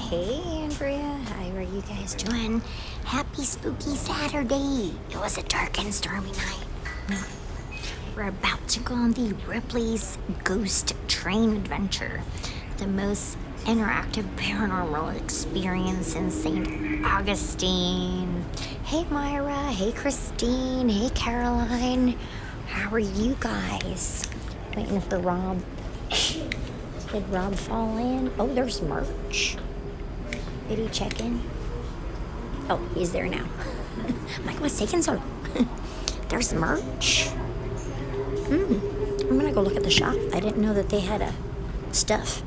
Hey Andrea, how are you guys doing? Happy spooky Saturday. It was a dark and stormy night. We're about to go on the Ripley's Ghost Train Adventure, the most interactive paranormal experience in Saint Augustine. Hey Myra, hey Christine, hey Caroline. How are you guys? Waiting for Rob. Did Rob fall in? Oh, there's merch. Did he check in? Oh, he's there now. Mike was taking so long. There's merch. I'm gonna go look at the shop. I didn't know that they had stuff.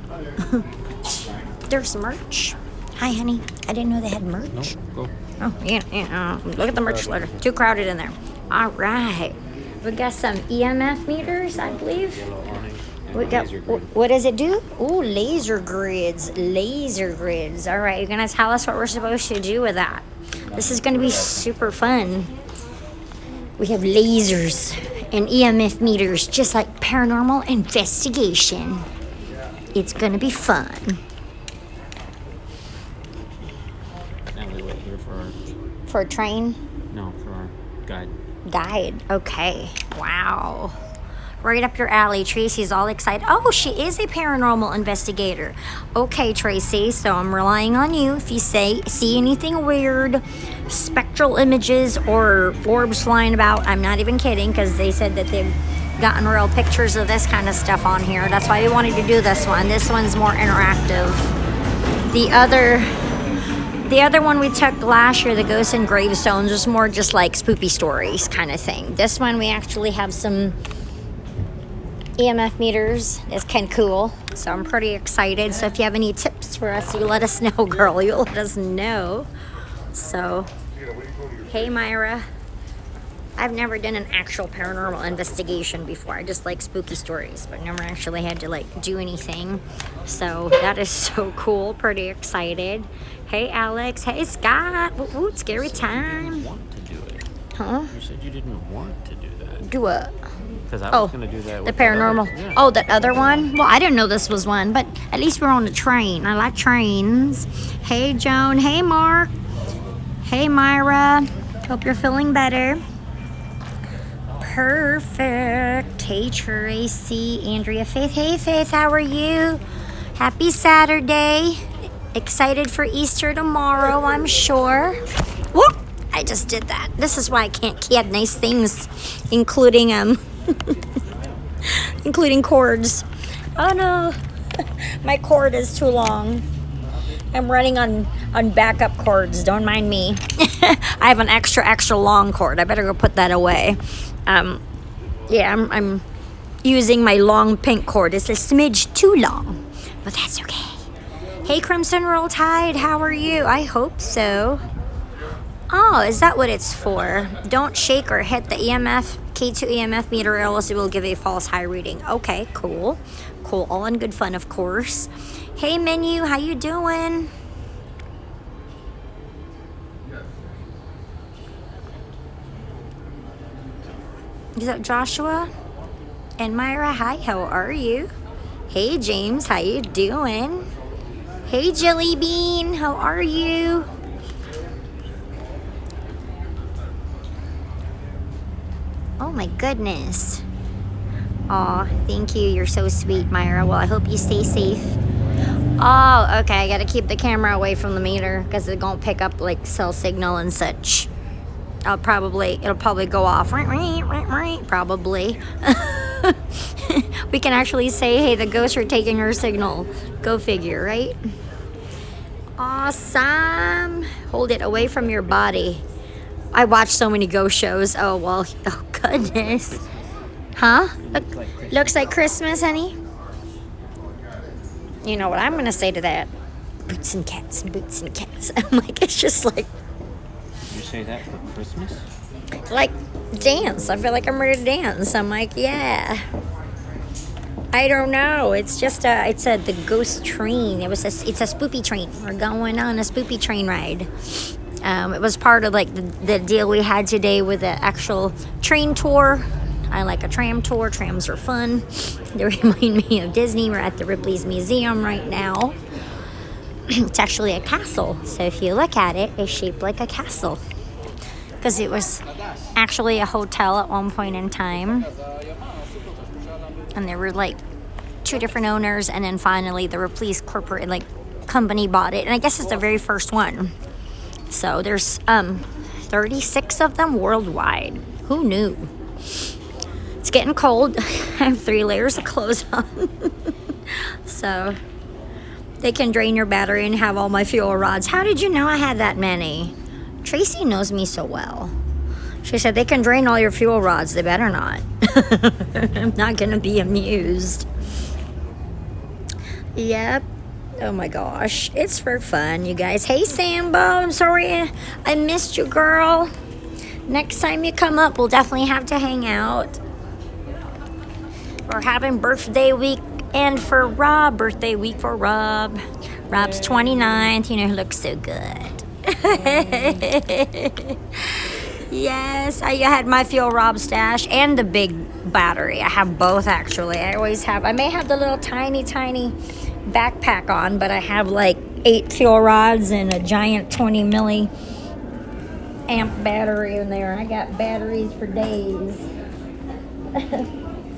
There's merch. Hi, honey. I didn't know they had merch. No, go. Oh, yeah. Look at the merch later. Too crowded in there. All right. We got some EMF meters, I believe. We got, what does it do? Ooh, laser grids. Laser grids. All right, you're going to tell us what we're supposed to do with that. This is going to be super fun. We have lasers and EMF meters, just like paranormal investigation. It's going to be fun. Now we wait here for our... For a train? No, for our guide. Guide. Okay. Wow. Right up your alley. Tracy's all excited. Oh, she is a paranormal investigator. Okay, Tracy, so I'm relying on you. If you see anything weird, spectral images or orbs flying about, I'm not even kidding, because they said that they've gotten real pictures of this kind of stuff on here. That's why we wanted to do this one. This one's more interactive. The other one we took last year, the Ghosts and Gravestones, was more just like spooky stories kind of thing. This one we actually have some EMF meters. It's kind of cool, so I'm pretty excited. So if you have any tips for us, you let us know, girl. You let us know. So, hey Myra. I've never done an actual paranormal investigation before. I just like spooky stories, but never actually had to like do anything. So that is so cool. Pretty excited. Hey Alex. Hey Scott. Ooh, scary time. Want to do it? Huh? You said you didn't want to do that. Do what? Because I was going to do that with the paranormal. That other, yeah. Oh, that other one? Well, I didn't know this was one, but at least we're on the train. I like trains. Hey, Joan. Hey, Mark. Hey, Myra. Hope you're feeling better. Perfect. Hey, Tracy. Andrea. Faith. Hey, Faith. How are you? Happy Saturday. Excited for Easter tomorrow, I'm sure. Whoop! I just did that. This is why I can't have nice things, including including cords. Oh no, my cord is too long. I'm running on backup cords. Don't mind me. I have an extra long cord. I better go put that away. Yeah, I'm using my long pink cord. It's a smidge too long, but that's okay. Hey, Crimson Roll Tide, how are you? I hope so. Oh, is that what it's for? Don't shake or hit the EMF, K2 EMF meter, or else it will give a false high reading. Okay, cool. Cool, all in good fun, of course. Hey, Menu, how you doing? Is that Joshua? And Myra, hi, how are you? Hey, James, how you doing? Hey, Jelly Bean, how are you? Oh my goodness. Aw, thank you. You're so sweet, Myra. Well, I hope you stay safe. Oh, okay. I gotta keep the camera away from the meter because it won't pick up like cell signal and such. It'll probably go off. Probably. We can actually say, hey, the ghosts are taking our signal. Go figure, right? Awesome. Hold it away from your body. I watch so many ghost shows. Oh, well. Oh, goodness. Huh? Looks like Christmas, honey? You know what I'm going to say to that? Boots and cats and boots and cats. I'm like, it's just like... You say that for Christmas? Like, dance. I feel like I'm ready to dance. I'm like, yeah. I don't know. It's just the ghost train. It's a spoopy train. We're going on a spoopy train ride. It was part of like the deal we had today with the actual train tour. I like a tram tour. Trams are fun. They remind me of Disney. We're at the Ripley's Museum right now. It's actually a castle. So if you look at it, it's shaped like a castle. Because it was actually a hotel at one point in time. And there were like 2 different owners, and then finally the Ripley's corporate company bought it. And I guess it's the very first one. So there's 36 of them worldwide. Who knew? It's getting cold. I have 3 layers of clothes on. So they can drain your battery and have all my fuel rods. How did you know I had that many? Tracy knows me so well. She said they can drain all your fuel rods. They better not. I'm not going to be amused. Yep. Oh my gosh. It's for fun, you guys. Hey, Sambo. I'm sorry I missed you, girl. Next time you come up, we'll definitely have to hang out. We're having birthday weekend for Rob. Birthday week for Rob. Rob's 29th. You know, he looks so good. Yes, I had my fuel Rob stash and the big battery. I have both, actually. I always have. I may have the little tiny backpack on, but I have like 8 fuel rods and a giant 20 milli amp battery in there. I got batteries for days.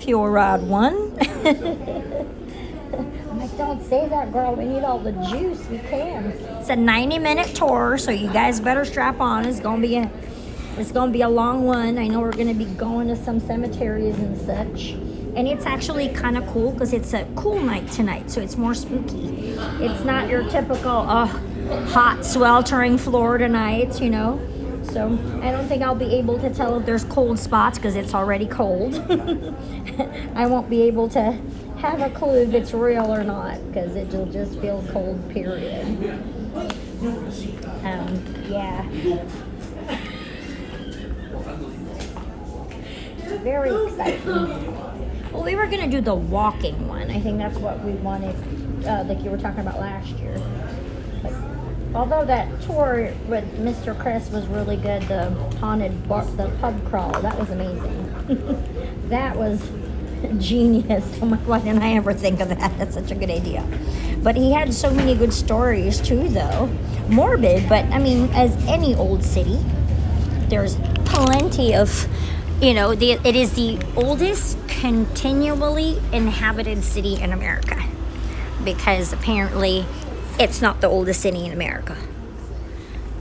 Fuel rod 1. I'm like, don't say that, girl. We need all the juice we can. It's a 90-minute tour, so you guys better strap on. It's gonna be a long one. I know we're gonna be going to some cemeteries and such. And it's actually kind of cool because it's a cool night tonight, so it's more spooky. It's not your typical hot, sweltering Florida nights, you know. So I don't think I'll be able to tell if there's cold spots because it's already cold. I won't be able to have a clue if it's real or not because it'll just feel cold, period. Yeah. Very exciting. Well, we were going to do the walking one. I think that's what we wanted, like you were talking about last year. But although that tour with Mr. Chris was really good, the haunted bar, the pub crawl, that was amazing. That was genius. Oh my, why didn't I ever think of that? That's such a good idea. But he had so many good stories too, though. Morbid, but I mean, as any old city, there's plenty of, you know, it is the oldest continually inhabited city in America because apparently it's not the oldest city in America.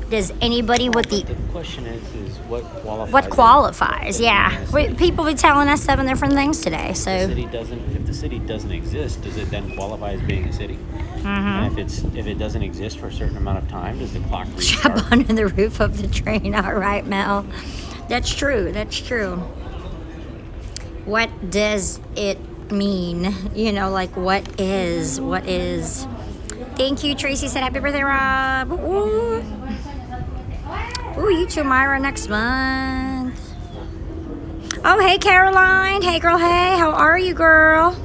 Does anybody with the question is what qualifies? What qualifies? Yeah, people be telling us 7 different things today. So if the city doesn't exist, does it then qualify as being a city? And if it doesn't exist for a certain amount of time, does the clock restart? Jump under the roof of the train. All right, Mel. That's true. That's true. What does it mean? You know, like what is? Thank you, Tracy said happy birthday, Rob. Ooh. Ooh, you too, Myra, next month. Oh, hey, Caroline. Hey, girl, hey. How are you, girl?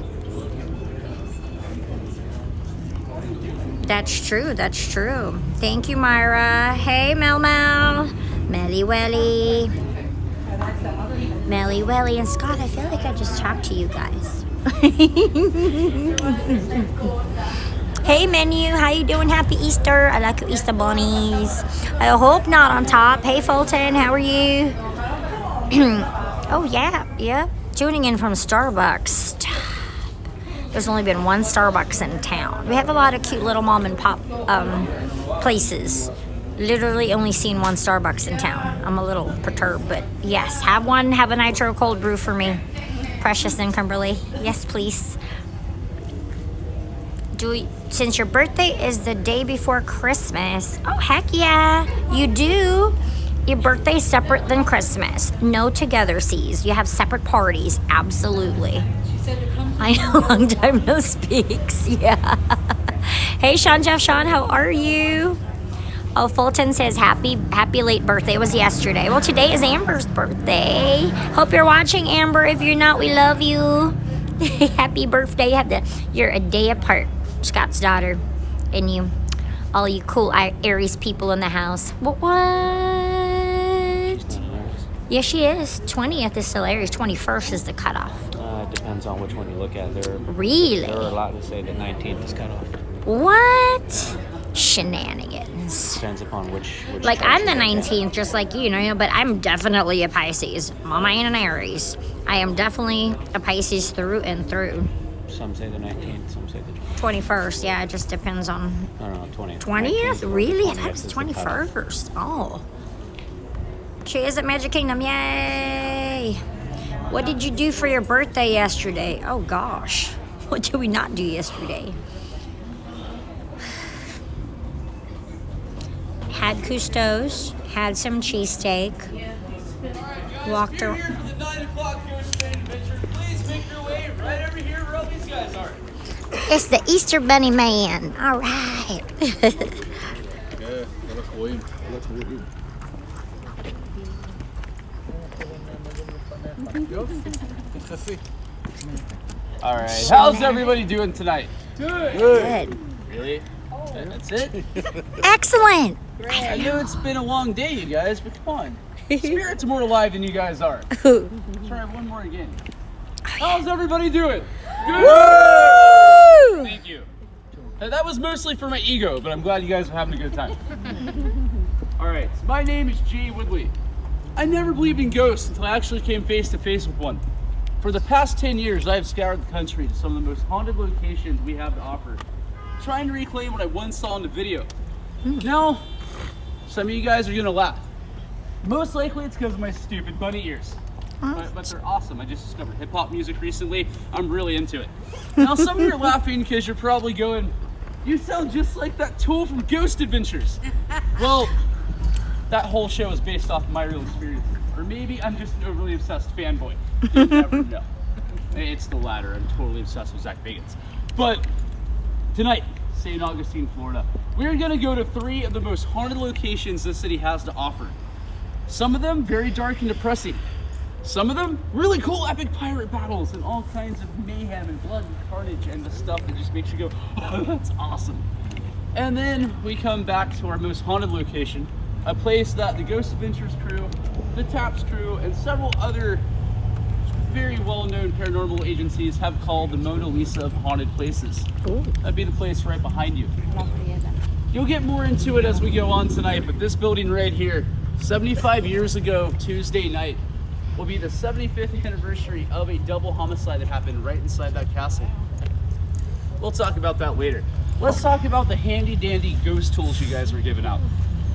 That's true. That's true. Thank you, Myra. Hey, Mel. Melly Welly. Melly Welly. And Scott, I feel like I just talked to you guys. Hey, Menu. How you doing? Happy Easter. I like your Easter bunnies. I hope not on top. Hey, Fulton. How are you? Oh, yeah. Tuning in from Starbucks. There's only been one Starbucks in town. We have a lot of cute little mom and pop places. Literally only seen one Starbucks in town. I'm a little perturbed, but yes, have one. Have a nitro cold brew for me. Precious and Kimberly. Yes, please. Since your birthday is the day before Christmas. Oh, heck yeah. You do. Your birthday's separate than Christmas. No together sees. You have separate parties. Absolutely. I know, long time no speaks. Yeah. Hey, Sean Jeff Sean, how are you? Oh, Fulton says happy late birthday. It was yesterday. Well, today is Amber's birthday. Hope you're watching, Amber. If you're not, we love you. Happy birthday. You're a day apart, Scott's daughter, and you, all you cool Aries people in the house. What? Yeah, she is. 20th is still Aries. 21st is the cutoff. Depends on which one you look at. Really? There are a lot that say that 19th is cut off. What? shenanigans. Depends upon which Like, chart I'm the you look at. 19th, just like you know, but I'm definitely a Pisces. Mama ain't an Aries. I am definitely a Pisces through and through. Some say the 19th, some say the 21st, yeah, it just depends on. I don't know, 20th. 20th? Really? I 20th thought it was is the cutoff. 21st. Oh. She is at Magic Kingdom. Yay! What did you do for your birthday yesterday? Oh, gosh. What did we not do yesterday? Had Cousteau's, had some cheesesteak, walked around. Here for the 9 o'clock Ghost Train Adventure. Please make your way right over here where all these guys are. It's the Easter Bunny Man. All right. All right. How's everybody doing tonight? Good. Really? That's it? Excellent. I know it's been a long day, you guys, but come on. Spirit's more alive than you guys are. Woo! Try one more again. How's everybody doing? Thank you. That was mostly for my ego, but I'm glad you guys are having a good time. All right, so my name is Jay Woodley. I never believed in ghosts until I actually came face to face with one. For the past 10 years, I have scoured the country to some of the most haunted locations we have to offer, trying to reclaim what I once saw in the video. Now, some of you guys are gonna laugh. Most likely it's because of my stupid bunny ears. But they're awesome. I just discovered hip hop music recently. I'm really into it. Now some of you are laughing because you're probably going, you sound just like that tool from Ghost Adventures. Well, that whole show is based off of my real experience. Or maybe I'm just an overly obsessed fanboy. You never know. It's the latter. I'm totally obsessed with Zach Bagans. But tonight, Saint Augustine, Florida, we're gonna go to 3 of the most haunted locations this city has to offer. Some of them very dark and depressing. Some of them really cool epic pirate battles and all kinds of mayhem and blood and carnage and the stuff that just makes you go, oh, that's awesome. And then we come back to our most haunted location, a place that the Ghost Adventures crew, the TAPS crew, and several other very well-known paranormal agencies have called the Mona Lisa of haunted places. Ooh. That'd be the place right behind you. You'll get more into it as we go on tonight, but this building right here, 75 years ago, Tuesday night, will be the 75th anniversary of a double homicide that happened right inside that castle. We'll talk about that later. Let's talk about the handy dandy ghost tools you guys were giving out.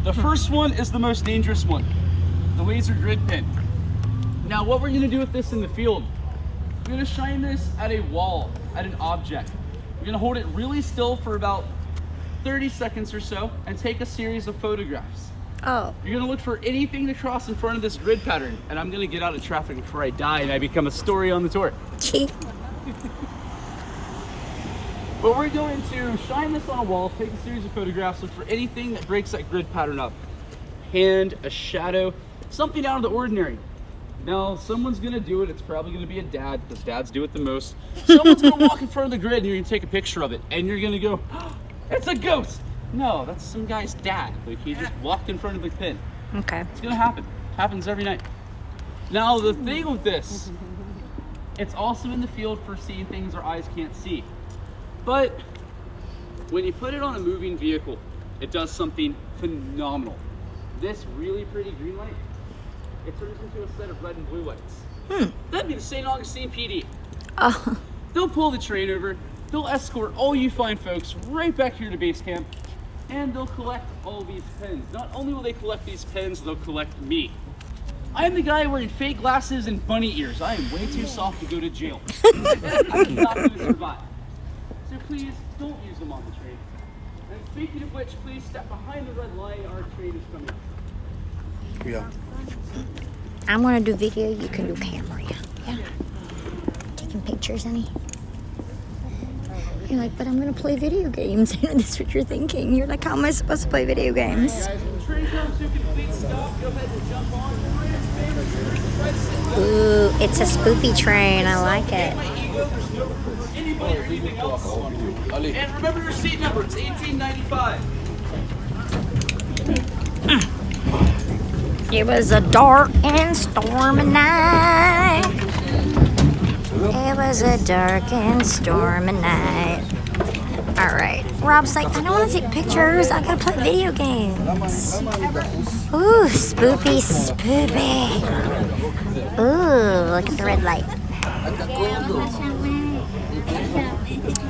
The first one is the most dangerous one, the laser grid pen. Now what we're gonna do with this in the field, we're gonna shine this at a wall, at an object. We're gonna hold it really still for about 30 seconds or so and take a series of photographs. Oh. You're gonna look for anything to cross in front of this grid pattern, and I'm gonna get out of traffic before I die and I become a story on the tour. Gee. But we're going to shine this on a wall, take a series of photographs, look for anything that breaks that grid pattern up. Hand, a shadow, something out of the ordinary. Now, someone's gonna do it, it's probably gonna be a dad, because dads do it the most. Someone's gonna walk in front of the grid and you're gonna take a picture of it, and you're gonna go, oh, it's a ghost! No, that's some guy's dad. Like, he just walked in front of the pin. Okay. It's gonna happen. Happens every night. Now, the thing with this, it's also in the field for seeing things our eyes can't see. But when you put it on a moving vehicle, it does something phenomenal. This really pretty green light, it turns into a set of red and blue lights. That'd be the Saint Augustine PD. Oh. They'll pull the train over, they'll escort all you fine folks right back here to base camp, and they'll collect all these pens. Not only will they collect these pens, they'll collect me. I am the guy wearing fake glasses and bunny ears. I am way too soft to go to jail. I'm not going to survive. So please, don't use them on the train. And speaking of which, please step behind the red light. Our train is coming. Yeah. I'm gonna do video, you can do camera, yeah. Yeah. Taking pictures, honey. You're like, but I'm gonna play video games. That's what you're thinking. You're like, how am I supposed to play video games? Guys, when the train comes to a complete stop, go ahead and jump on. Ooh, it's a spoopy train. I like it. Anybody or anything else. And remember your seat number, it's 1895. It was a dark and stormy night. It was a dark and stormy night. Alright. Rob's like, I don't want to take pictures. I gotta play video games. Ooh, spoopy, spoopy. Ooh, look at the red light.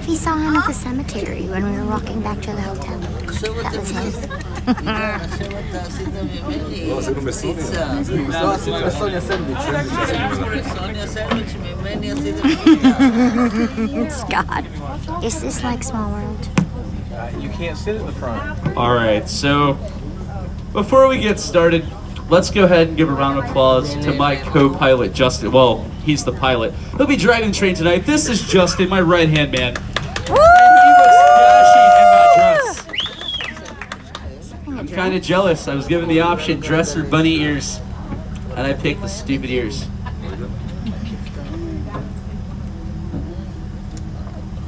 We saw him at the cemetery when we were walking back to the hotel. That was him. Scott, is this like Small World? You can't sit at the front. All right, so before we get started, let's go ahead and give a round of applause to my co-pilot, Justin. Well, he's the pilot. He'll be driving the train tonight. This is Justin, my right-hand man. Woo! And he looks dashing in that dress. I'm kind of jealous. I was given the option, dress or bunny ears, and I picked the stupid ears.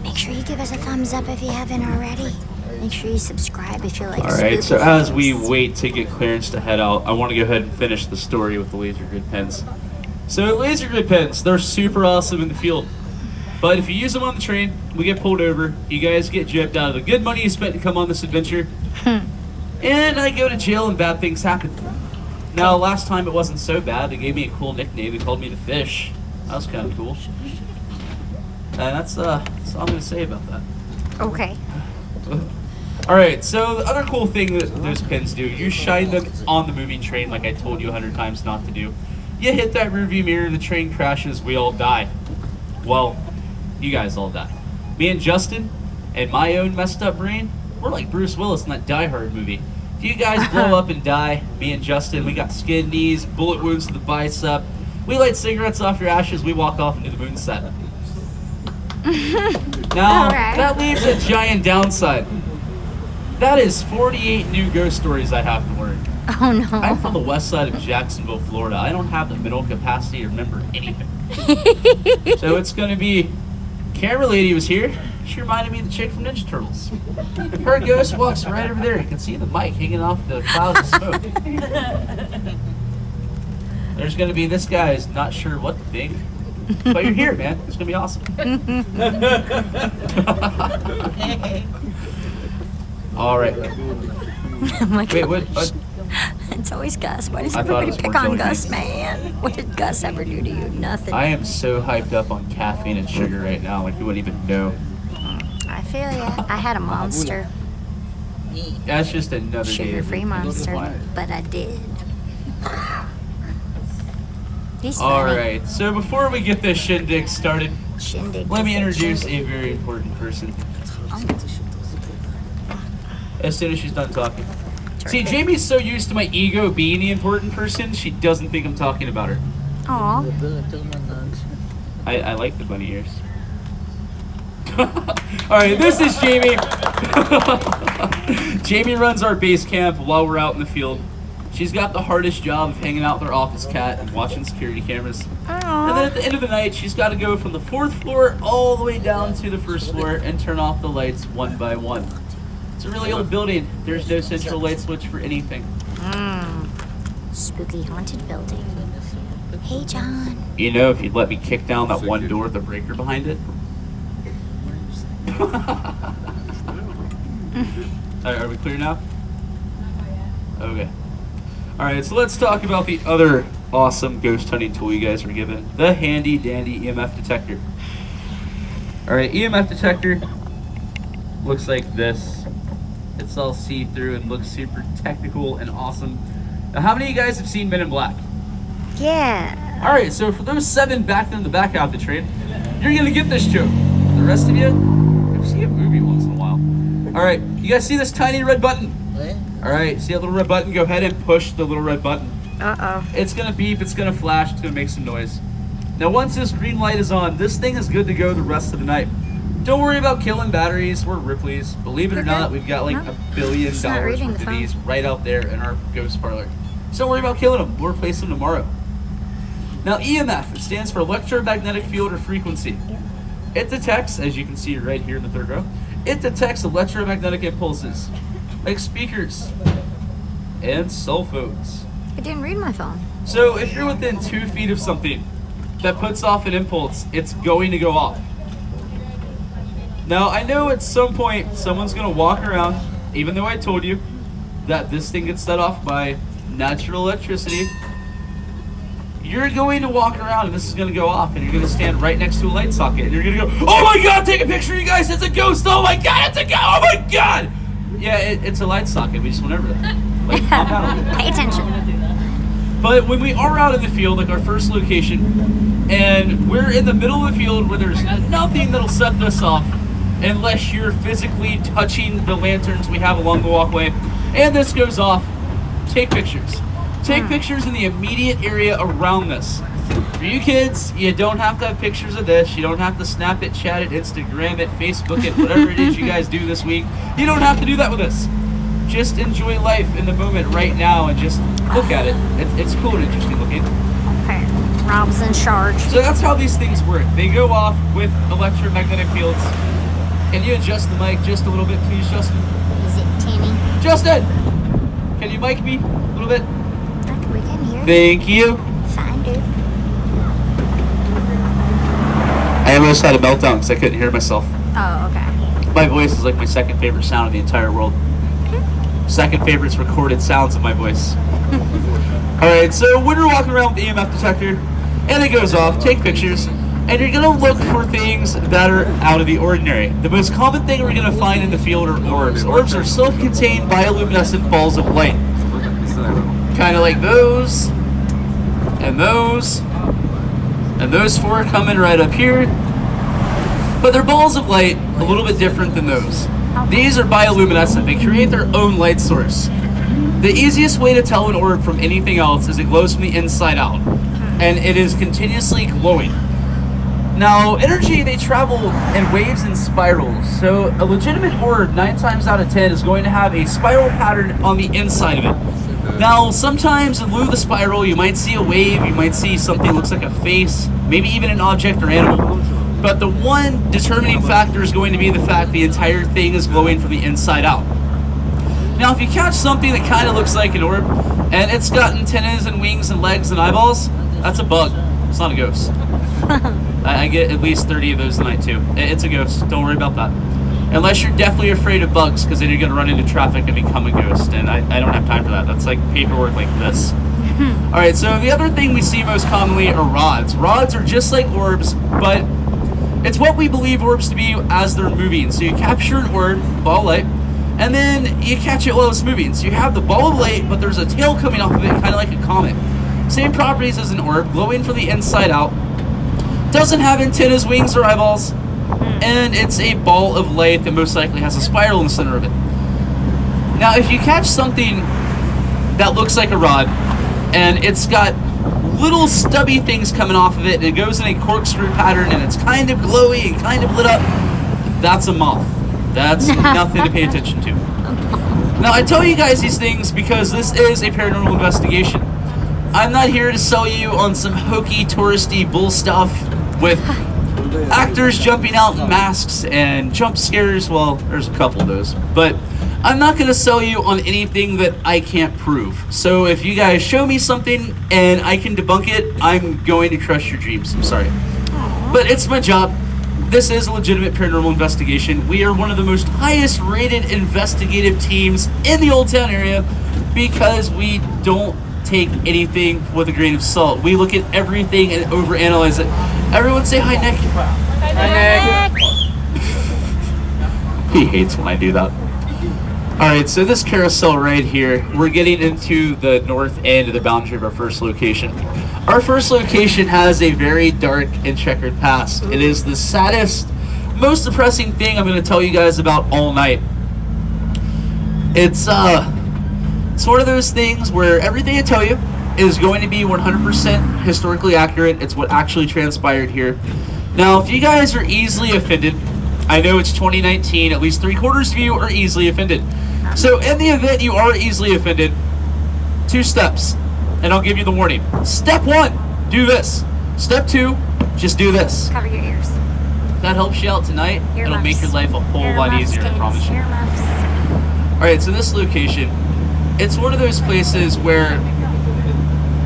Make sure you give us a thumbs up if you haven't already. Make sure you subscribe if you like. All right, so as we wait to get clearance to head out, I want to go ahead and finish the story with the laser grid pens. So laser grid pens, they're super awesome in the field. But if you use them on the train, we get pulled over, you guys get gypped out of the good money you spent to come on this adventure, and I go to jail and bad things happen. Now, last time it wasn't so bad. They gave me a cool nickname. They called me the Fish. That was kind of cool. And that's all I'm going to say about that. Okay. All right, so the other cool thing that those pins do, you shine them on the moving train like I told you 100 times not to do. You hit that rearview mirror, the train crashes, we all die. Well, you guys all die. Me and Justin and my own messed up brain, we're like Bruce Willis in that Die Hard movie. If you guys blow up and die, me and Justin, we got skinned knees, bullet wounds to the bicep. We light cigarettes off your ashes, we walk off into the moonset. Now, that leaves a giant downside. That is 48 new ghost stories I have to learn. Oh no. I'm from the west side of Jacksonville, Florida. I don't have the mental capacity to remember anything. So it's going to be, camera lady was here. She reminded me of the chick from Ninja Turtles. Her ghost walks right over there. You can see the mic hanging off the clouds of smoke. There's going to be this guy is not sure what to think. But you're here, man. It's going to be awesome. All right. Oh my Wait, gosh. what? It's always Gus. Why does I thought everybody it was pick more on Joey. Gus, man? What did Gus ever do to you? Nothing. I am so hyped up on caffeine and sugar right now, like you wouldn't even know. I feel ya. I had a monster. That's just another day. Sugar-free of monster. life. But I did. He's All funny. right, so before we get this shindig started, Shindig. let me He said introduce a shindig. very important person. Oh, As soon as she's done talking. See, terrific. Jamie's so used to my ego being the important person, she doesn't think I'm talking about her. Aw. I like the bunny ears. Alright, this is Jamie. Jamie runs our base camp while we're out in the field. She's got the hardest job of hanging out with her office cat and watching security cameras. And then at the end of the night, she's got to go from the 4th floor all the way down to the 1st floor and turn off the lights one by one. It's a really old building. There's no central light switch for anything. Spooky haunted building. Hey, John. You know, if you'd let me kick down that one door with the breaker behind it. Alright, are we clear now? Okay. Alright, so let's talk about the other awesome ghost hunting tool you guys were given. The handy dandy EMF detector. Alright, EMF detector looks like this. It's all see-through and looks super technical and awesome. Now, how many of you guys have seen Men in Black? Yeah. Alright, so for those 7 back in the back half of the train, you're gonna get this joke. The rest of you, you'll see a movie once in a while. Alright, you guys see this tiny red button? Alright, see that little red button? Go ahead and push the little red button. Uh-oh. It's gonna beep, it's gonna flash, it's gonna make some noise. Now once this green light is on, this thing is good to go the rest of the night. Don't worry about killing batteries, we're Ripley's. Believe it or not, we've got like No. $1 billion Just not reading worth the of phone. these right out there in our ghost parlor. So don't worry about killing them, we'll replace them tomorrow. Now EMF, it stands for electromagnetic field or frequency. It detects, as you can see right here in the 3rd row, it detects electromagnetic impulses, like speakers and cell phones. I didn't read my phone. So if you're within 2 feet of something that puts off an impulse, it's going to go off. Now, I know at some point someone's going to walk around, even though I told you that this thing gets set off by natural electricity. You're going to walk around and this is going to go off, and you're going to stand right next to a light socket, and you're going to go, oh my god, take a picture, you guys, it's a ghost, oh my god, it's a ghost, oh my god! Yeah, it's a light socket, we just went over that. Like, calm down a little bit. Pay attention. But when we are out in the field, like our first location, and we're in the middle of the field where there's nothing that'll set this off unless you're physically touching the lanterns we have along the walkway, and this goes off, take pictures. Take pictures in the immediate area around this. For you kids, you don't have to have pictures of this. You don't have to snap it, chat it, Instagram it, Facebook it, whatever it is you guys do this week. You don't have to do that with us. Just enjoy life in the moment right now and just look at it. It's cool and interesting looking. Okay, Rob's in charge. So that's how these things work. They go off with electromagnetic fields. Can you adjust the mic just a little bit, please, Justin? Is it teeny? Justin! Can you mic me a little bit? We can hear you. Thank you. Fine, dude. I almost had a meltdown because I couldn't hear myself. Oh, okay. My voice is like my second favorite sound in the entire world. Second favorite is recorded sounds of my voice. Alright, so when we're walking around with the EMF detector, and it goes off, take pictures, and you're going to look for things that are out of the ordinary. The most common thing we're going to find in the field are orbs. Orbs are self-contained bioluminescent balls of light. Kind of like those, and those, and those four coming right up here. But they're balls of light, a little bit different than those. These are bioluminescent. They create their own light source. The easiest way to tell an orb from anything else is it glows from the inside out. And it is continuously glowing. Now, energy, they travel in waves and spirals. So a legitimate orb, 9 times out of 10, is going to have a spiral pattern on the inside of it. Now, sometimes in lieu of the spiral, you might see a wave, you might see something that looks like a face, maybe even an object or animal. But the one determining factor is going to be the fact the entire thing is glowing from the inside out. Now, if you catch something that kind of looks like an orb, and it's got antennas and wings and legs and eyeballs, that's a bug. It's not a ghost. I get at least 30 of those a night too. It's a ghost. Don't worry about that. Unless you're definitely afraid of bugs, because then you're going to run into traffic and become a ghost, and I don't have time for that. That's like paperwork like this. Alright, so the other thing we see most commonly are rods. Rods are just like orbs, but it's what we believe orbs to be as they're moving. So you capture an orb, ball of light, and then you catch it while it's moving. So you have the ball of light, but there's a tail coming off of it, kind of like a comet. Same properties as an orb, glowing from the inside out. Doesn't have antennas, wings, or eyeballs. And it's a ball of light that most likely has a spiral in the center of it. Now, if you catch something that looks like a rod, and it's got little stubby things coming off of it, and it goes in a corkscrew pattern, and it's kind of glowy and kind of lit up, that's a moth. That's nothing to pay attention to. Now, I tell you guys these things because this is a paranormal investigation. I'm not here to sell you on some hokey, touristy bull stuff with actors jumping out in masks and jump scares. Well, there's a couple of those. But I'm not going to sell you on anything that I can't prove. So if you guys show me something and I can debunk it, I'm going to crush your dreams. I'm sorry. But it's my job. This is a legitimate paranormal investigation. We are one of the most highest rated investigative teams in the Old Town area because we don't take anything with a grain of salt. We look at everything and overanalyze it. Everyone say hi, Nick. Hi, Nick. He hates when I do that. Alright, so this carousel right here, we're getting into the north end of the boundary of our first location. Our first location has a very dark and checkered past. It is the saddest, most depressing thing I'm going to tell you guys about all night. It's one of those things where everything I tell you is going to be 100% historically accurate. It's what actually transpired here. Now, if you guys are easily offended, I know it's 2019, at least 3/4 of you are easily offended. So in the event you are easily offended, 2 steps, and I'll give you the warning. Step 1, do this. Step 2, just do this. Cover your ears. If that helps you out tonight, it'll make your life a whole lot easier, I promise you. Alright, so this location, it's one of those places where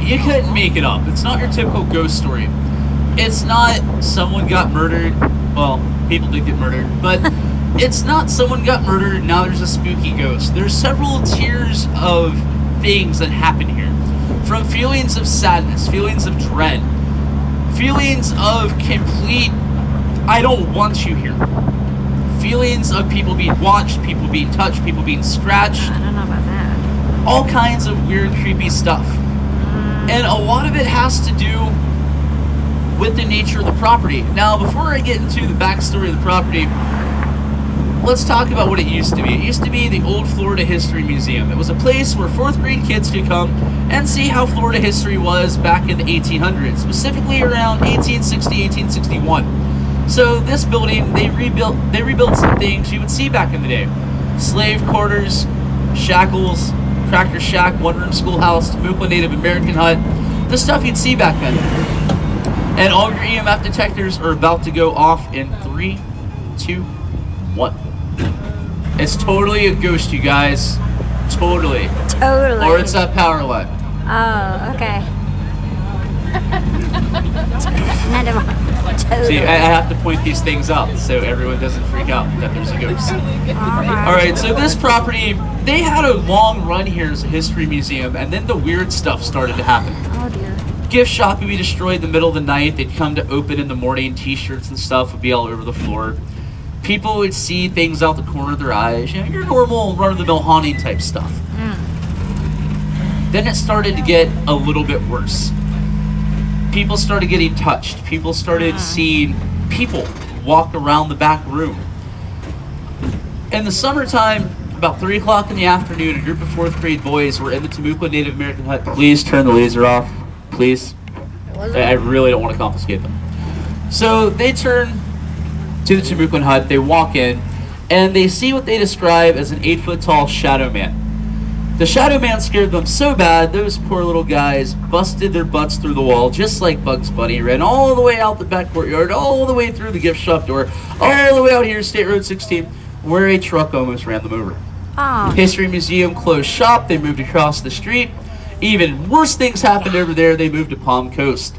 you couldn't make it up. It's not your typical ghost story. It's not someone got murdered well, people did get murdered, but it's not someone got murdered and now there's a spooky ghost. There's several tiers of things that happen here. From feelings of sadness, feelings of dread, feelings of complete, I don't want you here. Feelings of people being watched, people being touched, people being scratched. I don't know about that. All kinds of weird, creepy stuff. And a lot of it has to do with the nature of the property. Now, before I get into the backstory of the property, let's talk about what it used to be. It used to be the Old Florida History Museum. It was a place where 4th grade kids could come and see how Florida history was back in the 1800s, specifically around 1860, 1861. So this building, they rebuilt some things you would see back in the day. Slave quarters, shackles, cracker shack, one-room schoolhouse, Temecula Native American hut, the stuff you'd see back then. And all your EMF detectors are about to go off in 3, 2, 1. It's totally a ghost, you guys. Totally. Totally. Or it's that power line. Oh, okay. None of them. Totally. See, I have to point these things out so everyone doesn't freak out that there's a ghost. Alright, so this property, they had a long run here as a history museum, and then the weird stuff started to happen. Oh dear. Gift shop would be destroyed in the middle of the night. They'd come to open in the morning. T-shirts and stuff would be all over the floor. People would see things out the corner of their eyes. You know, your normal run-of-the-mill haunting type stuff. Then it started to get a little bit worse. People started getting touched. People started seeing people walk around the back room. In the summertime, about 3 o'clock in the afternoon, a group of 4th grade boys were in the Temecula Native American hut. Please turn the laser off. Please. I really don't want to confiscate them. So they turn to the Temecula hut. They walk in, and they see what they describe as an 8-foot-tall shadow man. The shadow man scared them so bad, those poor little guys busted their butts through the wall, just like Bugs Bunny, ran all the way out the back courtyard, all the way through the gift shop door, all the way out here, State Road 16, where a truck almost ran them over. Oh. History Museum closed shop. They moved across the street. Even worse things happened over there. They moved to Palm Coast,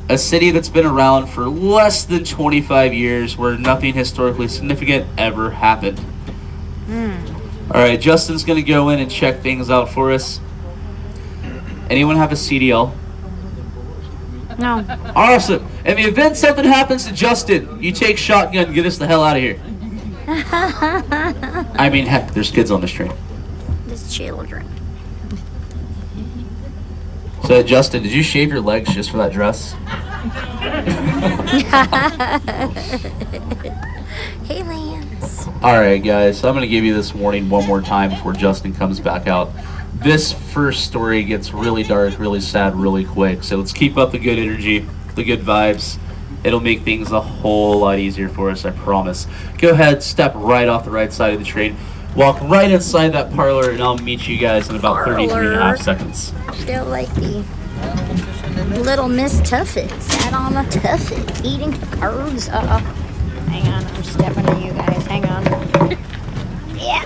a city that's been around for less than 25 years, where nothing historically significant ever happened. All right, Justin's going to go in and check things out for us. Anyone have a CDL? No. Awesome. In the event something happens to Justin, you take shotgun and get us the hell out of here. I mean, heck, there's kids on this train. Just children. So, Justin, did you shave your legs just for that dress? Hey, Lance. Alright, guys, so I'm going to give you this warning one more time before Justin comes back out. This first story gets really dark, really sad, really quick. So let's keep up the good energy, the good vibes. It'll make things a whole lot easier for us, I promise. Go ahead, step right off the right side of the train. Walk right inside that parlor, and I'll meet you guys in about 33 and a half seconds. Feel like the little Miss Tuffet sat on a tuffet eating cards. Hang on, I'm stepping on you guys. Hang on. Yeah.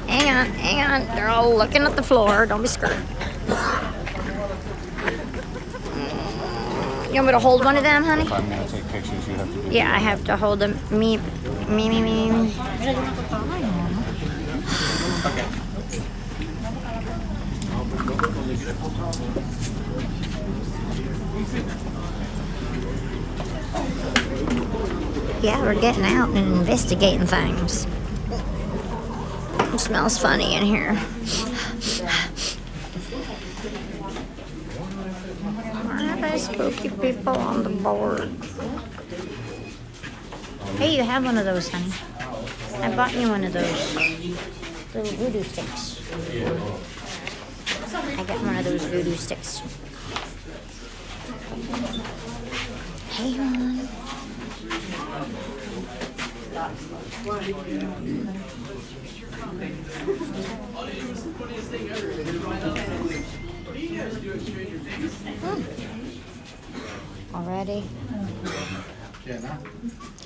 Hang on. They're all looking at the floor. Don't be scared. You want me to hold one of them, honey? If I'm going to take pictures, you have to do that. Yeah, I have to hold them. Me. Yeah, we're getting out and investigating things. It smells funny in here. Why are those spooky people on the board? Hey, you have one of those, honey. I bought you one of those little voodoo sticks. I got one of those voodoo sticks. Hey, hon. Already?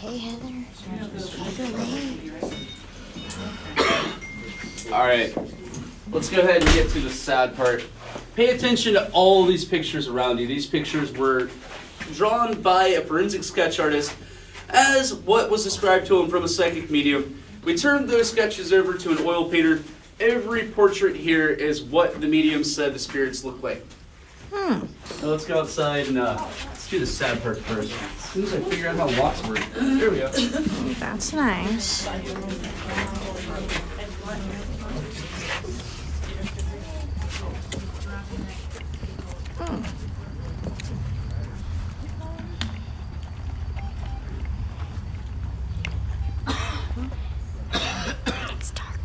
Hey, Heather. Hey. Alright, let's go ahead and get to the sad part. Pay attention to all these pictures around you. These pictures were drawn by a forensic sketch artist as what was described to him from a psychic medium. We turned those sketches over to an oil painter. Every portrait here is what the medium said the spirits look like. Now let's go outside and let's do the sad part first. As soon as I figure out how locks work. There we go. That's nice. It's dark.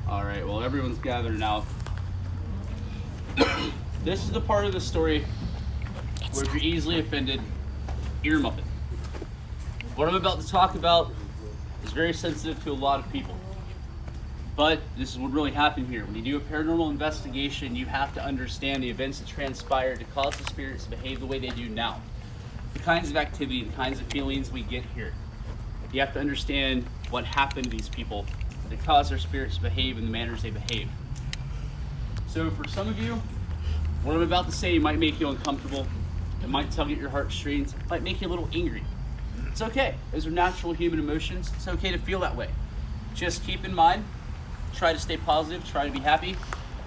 Alright, well everyone's gathered now. This is the part of the story where if you're easily offended, ear muffin. What I'm about to talk about is very sensitive to a lot of people. But this is what really happened here. When you do a paranormal investigation, you have to understand the events that transpired to cause the spirits to behave the way they do now. The kinds of activity, the kinds of feelings we get here. You have to understand what happened to these people that caused their spirits to behave in the manners they behave. So for some of you, what I'm about to say might make you uncomfortable. It might tug at your heartstrings. It might make you a little angry. It's okay. Those are natural human emotions. It's okay to feel that way. Just keep in mind, try to stay positive, try to be happy.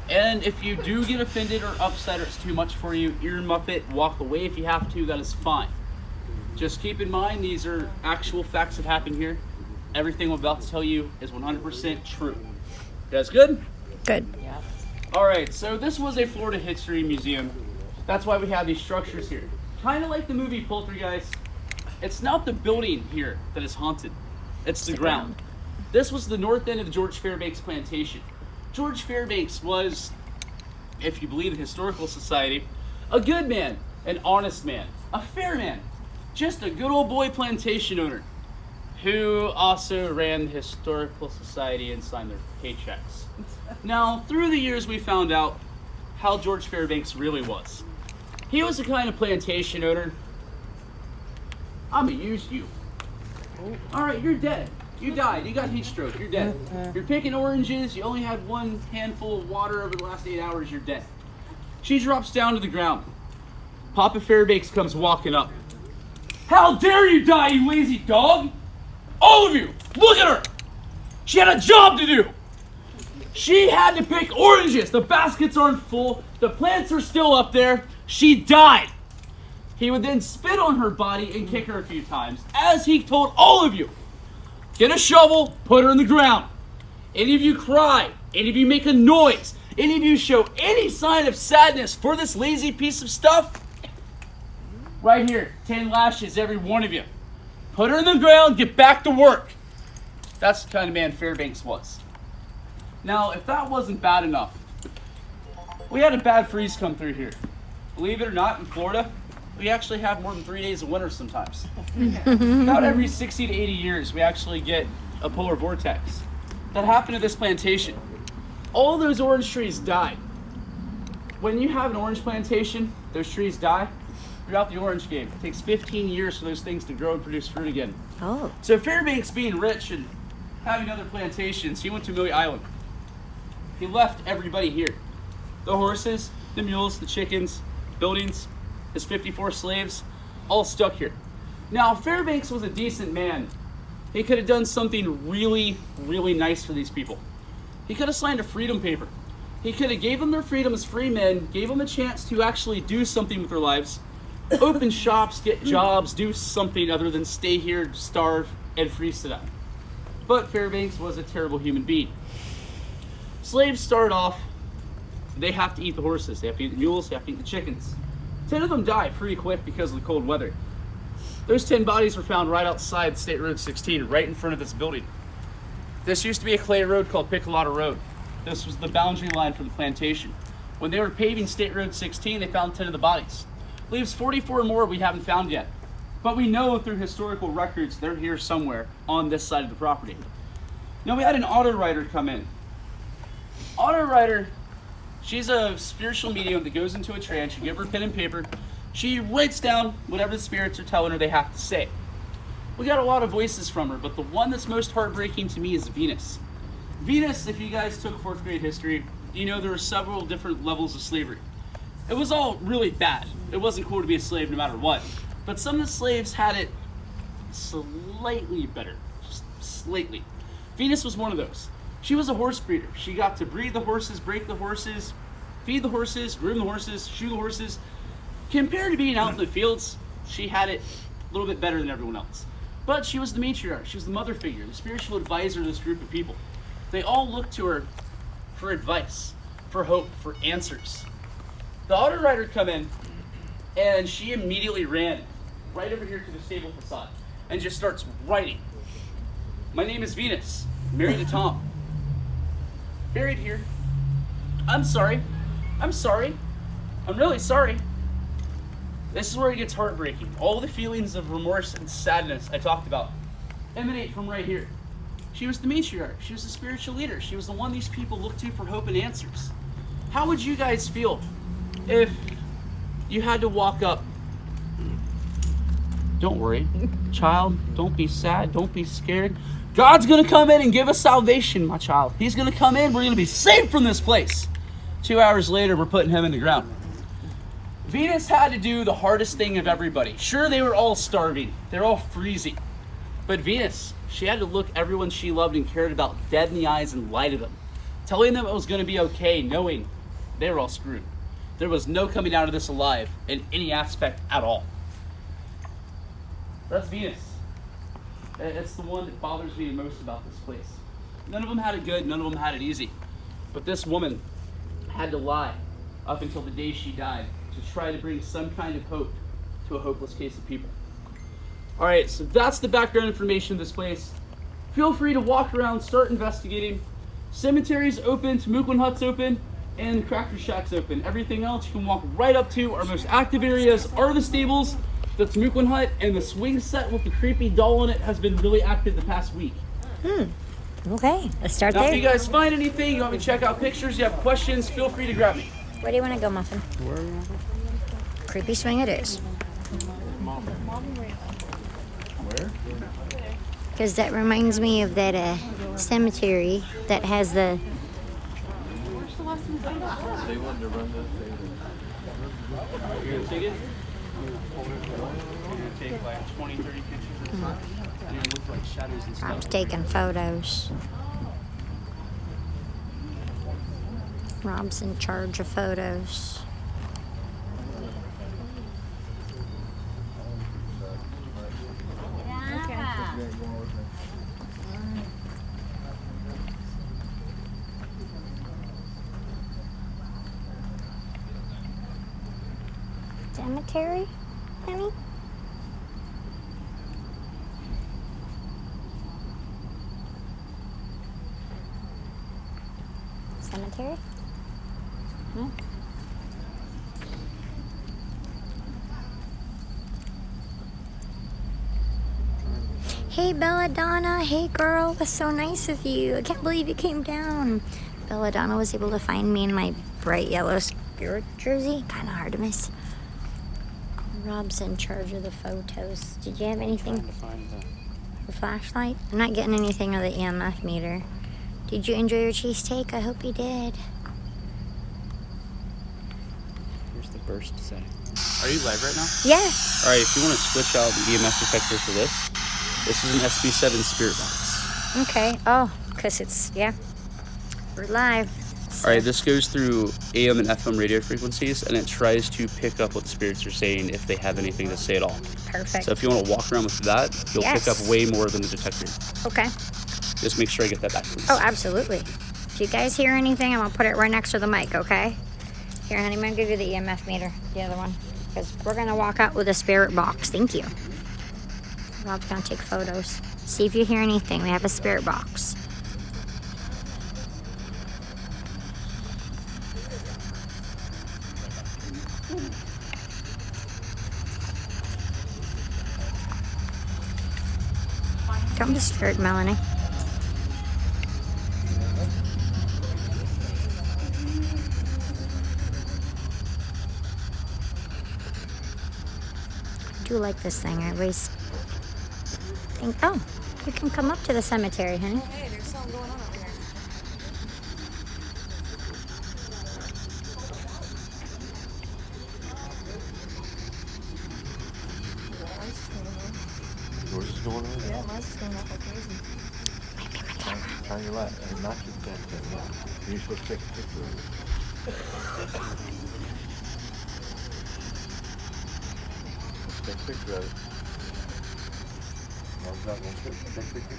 And if you do get offended or upset or it's too much for you, ear muff it, walk away if you have to, that is fine. Just keep in mind, these are actual facts that happen here. Everything I'm about to tell you is 100% true. That's good? Good. All right, so this was a Florida history museum. That's why we have these structures here. Kind of like the movie Poltergeist. It's not the building here that is haunted. It's the ground. This was the north end of the George Fairbanks plantation. George Fairbanks was, if you believe the Historical Society, a good man, an honest man, a fair man, just a good old boy plantation owner who also ran the Historical Society and signed their paychecks. Now, through the years, we found out how George Fairbanks really was. He was the kind of plantation owner. I'm gonna use you. All right, you're dead. You died. You got heat stroke. You're dead. You're picking oranges. You only had one handful of water over the last 8 hours. You're dead. She drops down to the ground. Papa Fairbanks comes walking up. How dare you die, you lazy dog! All of you, look at her! She had a job to do! She had to pick oranges. The baskets aren't full. The plants are still up there. She died. He would then spit on her body and kick her a few times, as he told all of you. Get a shovel, put her in the ground. Any of you cry, any of you make a noise, any of you show any sign of sadness for this lazy piece of stuff, right here, 10 lashes, every one of you. Put her in the ground, get back to work. That's the kind of man Fairbanks was. Now, if that wasn't bad enough, we had a bad freeze come through here. Believe it or not, in Florida, we actually have more than 3 days of winter sometimes. About every 60 to 80 years, we actually get a polar vortex. That happened to this plantation. All those orange trees died. When you have an orange plantation, those trees die throughout the orange game. It takes 15 years for those things to grow and produce fruit again. Oh. So Fairbanks being rich and having other plantations, he went to Amelia Island. He left everybody here. The horses, the mules, the chickens, buildings, his 54 slaves, all stuck here. Now, Fairbanks was a decent man. He could have done something really, really nice for these people. He could have signed a freedom paper. He could have gave them their freedom as free men, gave them a chance to actually do something with their lives, open shops, get jobs, do something other than stay here, starve, and freeze to death. But Fairbanks was a terrible human being. Slaves start off, they have to eat the horses, they have to eat the mules, they have to eat the chickens. 10 of them die pretty quick because of the cold weather. Those 10 bodies were found right outside State Road 16, right in front of this building. This used to be a clay road called Piccolata Road. This was the boundary line for the plantation. When they were paving State Road 16, they found 10 of the bodies. Leaves 44 more we haven't found yet. But we know through historical records they're here somewhere on this side of the property. Now we had an auto writer come in. Auto writer, she's a spiritual medium that goes into a trance. You give her pen and paper. She writes down whatever the spirits are telling her they have to say. We got a lot of voices from her, but the one that's most heartbreaking to me is Venus. Venus, if you guys took 4th grade history, you know there were several different levels of slavery. It was all really bad. It wasn't cool to be a slave no matter what. But some of the slaves had it slightly better, just slightly. Venus was one of those. She was a horse breeder. She got to breed the horses, break the horses, feed the horses, groom the horses, shoe the horses. Compared to being out in the fields, she had it a little bit better than everyone else. But she was the matriarch. She was the mother figure, the spiritual advisor of this group of people. They all looked to her for advice, for hope, for answers. The auto rider come in, and she immediately ran right over here to the stable facade and just starts writing. My name is Venus, married to Tom. Buried here. I'm sorry. I'm sorry. I'm really sorry. This is where it gets heartbreaking. All the feelings of remorse and sadness I talked about emanate from right here. She was the matriarch. She was the spiritual leader. She was the one these people looked to for hope and answers. How would you guys feel if you had to walk up? Don't worry, child. Don't be sad. Don't be scared. God's going to come in and give us salvation, my child. He's going to come in. We're going to be saved from this place. 2 hours later, we're putting him in the ground. Venus had to do the hardest thing of everybody. Sure, they were all starving. They're all freezing. But Venus, she had to look everyone she loved and cared about dead in the eyes and lie to them, telling them it was going to be okay, knowing they were all screwed. There was no coming out of this alive in any aspect at all. That's Venus. It's the one that bothers me the most about this place. None of them had it good, none of them had it easy. But this woman had to lie up until the day she died to try to bring some kind of hope to a hopeless case of people. All right, so that's the background information of this place. Feel free to walk around, start investigating. Cemetery's open, Tamukwan Hut's open, and Cracker Shack's open. Everything else you can walk right up to. Our most active areas are the stables, the Tamukwan Hut, and the swing set with the creepy doll in it has been really active the past week. Okay, let's start Now, there. if you guys find anything, you want me to check out pictures, you have questions, feel free to grab me. Where do you want to go, Muffin? Creepy swing it is. Where? Because that reminds me of that cemetery that has the... They wanted to run You're gonna take it? You're gonna take like 20, 30 pictures of the front. And it looks like shadows and I'm stuff. taking photos. Rob's in charge of photos. Cemetery, honey? Cemetery? No? Hey Belladonna, hey girl, that's so nice of you. I can't believe you came down. Belladonna was able to find me in my bright yellow spirit jersey. Kind of hard to miss. Rob's in charge of the photos. Did you have anything? The flashlight? I'm not getting anything on the EMF meter. Did you enjoy your cheesesteak? I hope you did. Here's the burst setting. Are you live right now? Yeah. All right, if you want to switch out the EMF detector for this is an SB7 spirit box. Okay. Oh, because it's, yeah. We're live. All right, this goes through AM and FM radio frequencies, and it tries to pick up what the spirits are saying if they have anything to say at all. Perfect. So if you want to walk around with that, you'll pick up Yes. way more than the detector. Okay. Just make sure I get that back, please. Oh, absolutely. Do you guys hear anything? I'm going to put it right next to the mic, okay? Here, honey, I'm going to give you the EMF meter, the other one. Because we're going to walk out with a spirit box. Thank you. Rob's going to take photos. See if you hear anything. We have a spirit box. Don't be scared, Melanie. I do like this thing. I always Oh, you can come up to the cemetery, honey. Hey, there's something going on over here. Yours is going on? Yeah, mine's just going off like crazy. Turn your light and knock your back. You're supposed to take a picture of it. Let's take a picture of it. Mom's not going to take a picture.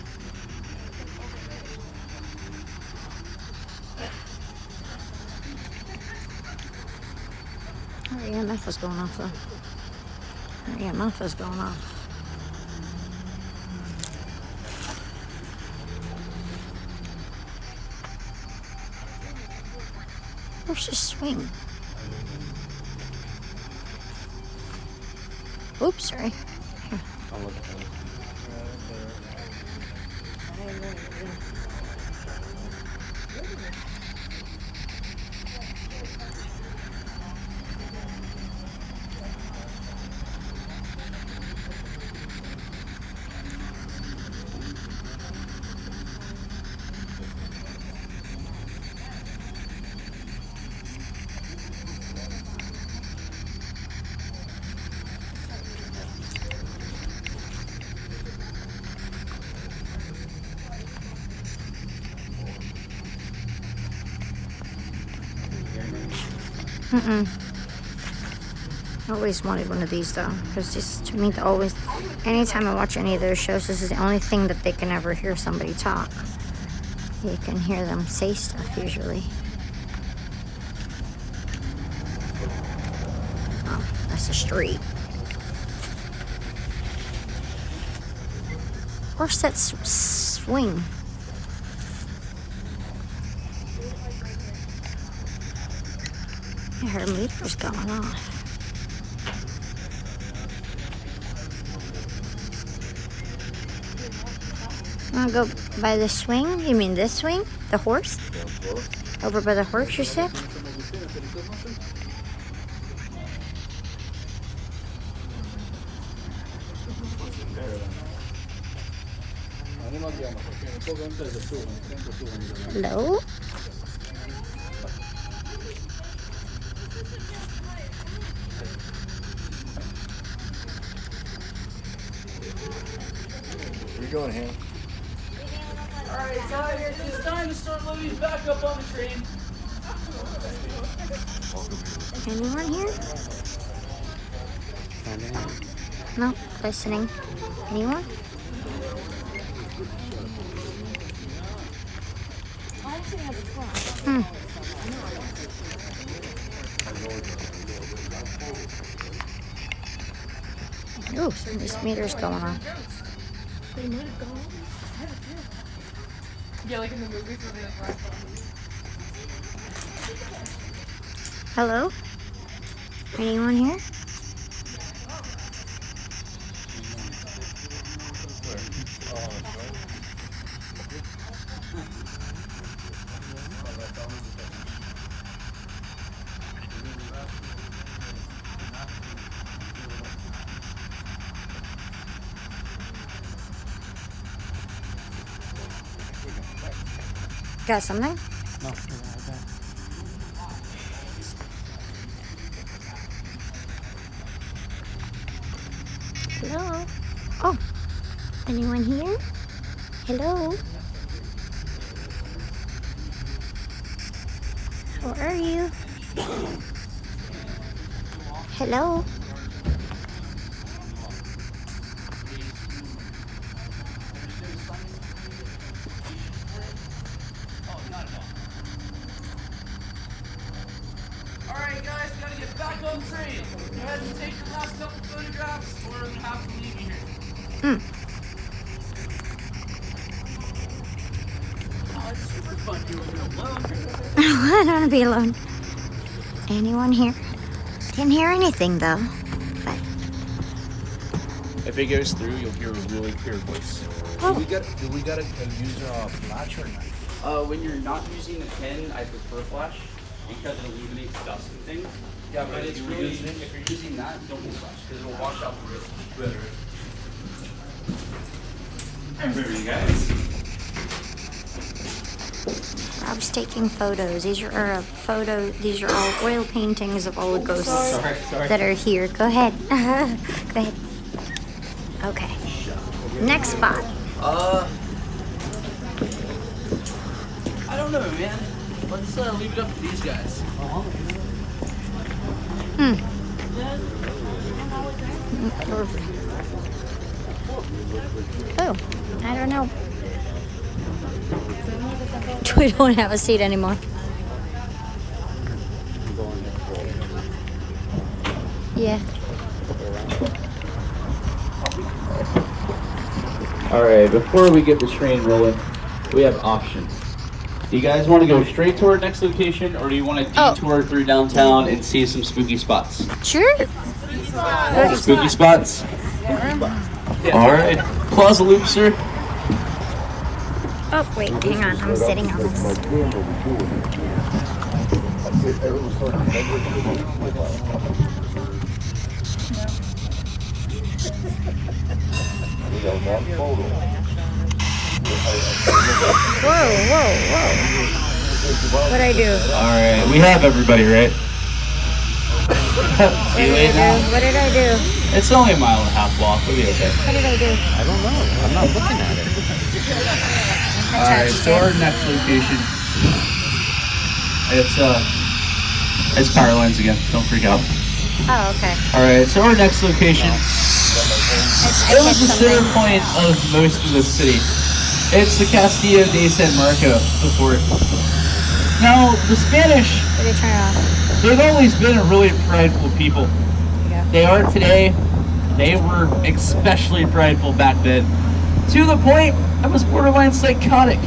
Her EMF was going off, though. Her EMF was going off. Where's the swing? Oops, sorry. Here. I'll look at that. I always wanted one of these though, because this to me, anytime I watch any of their shows, this is the only thing that they can ever hear somebody talk. You can hear them say stuff usually. Oh, that's a street. Where's that swing? Yeah, her meter's going off. Wanna go by the swing? You mean this swing? The horse? Over by the horse, you said? Hello? Where you going, Ham? Alright, guys, it's time to start loading back up on the train. Anyone here? No, listening. Anyone? Ooh, this meter's going on. Yeah, like in the movies where they like run. Hello? Anyone here? Got something? No, Hello? Oh, anyone here? Hello? How are you? Hello? Alright, guys, we gotta get back on the train. Go ahead and take your last couple photographs, or I'm gonna have to leave you here. Oh, it's super fun doing it alone. I don't want to be alone. Anyone here? Didn't hear anything though. But If it goes through, you'll hear a really clear voice. oh, Do we gotta use a flash or not? When you're not using the pen, I prefer flash because it illuminates dust and things. Yeah, But it's really, if you're using that, don't use flash because it'll wash out the risk. Rob's taking photos. These are These are all oil paintings of all the ghosts that are here. Go ahead. Go ahead. Okay. Next spot. I don't know, man. Let's leave it up to these guys. Oh, I don't know. We don't have a seat anymore. Yeah. Alright, before we get the train rolling, we have options. Do you guys want to go straight to our next location, or do you want to detour through downtown and see some spooky spots? Sure. Spooky spots? Alright. Plaza Loop, sir. Oh, wait, hang on. I'm sitting on this. Whoa. What'd I do? Alright, we have everybody, right? See you later now. What did I do? It's only a mile and a half walk. We'll be okay. What did I do? I don't know. I'm not looking at it. Alright, so our next location. It's power lines again. Don't freak out. Oh, okay. Alright, so our next location. It was the center point of most of the city. It's the Castillo de San Marco, the fort. Now, the Spanish, What did I turn off? they've always been a really prideful people. They are today. They were especially prideful back then. To the point, I was borderline psychotic.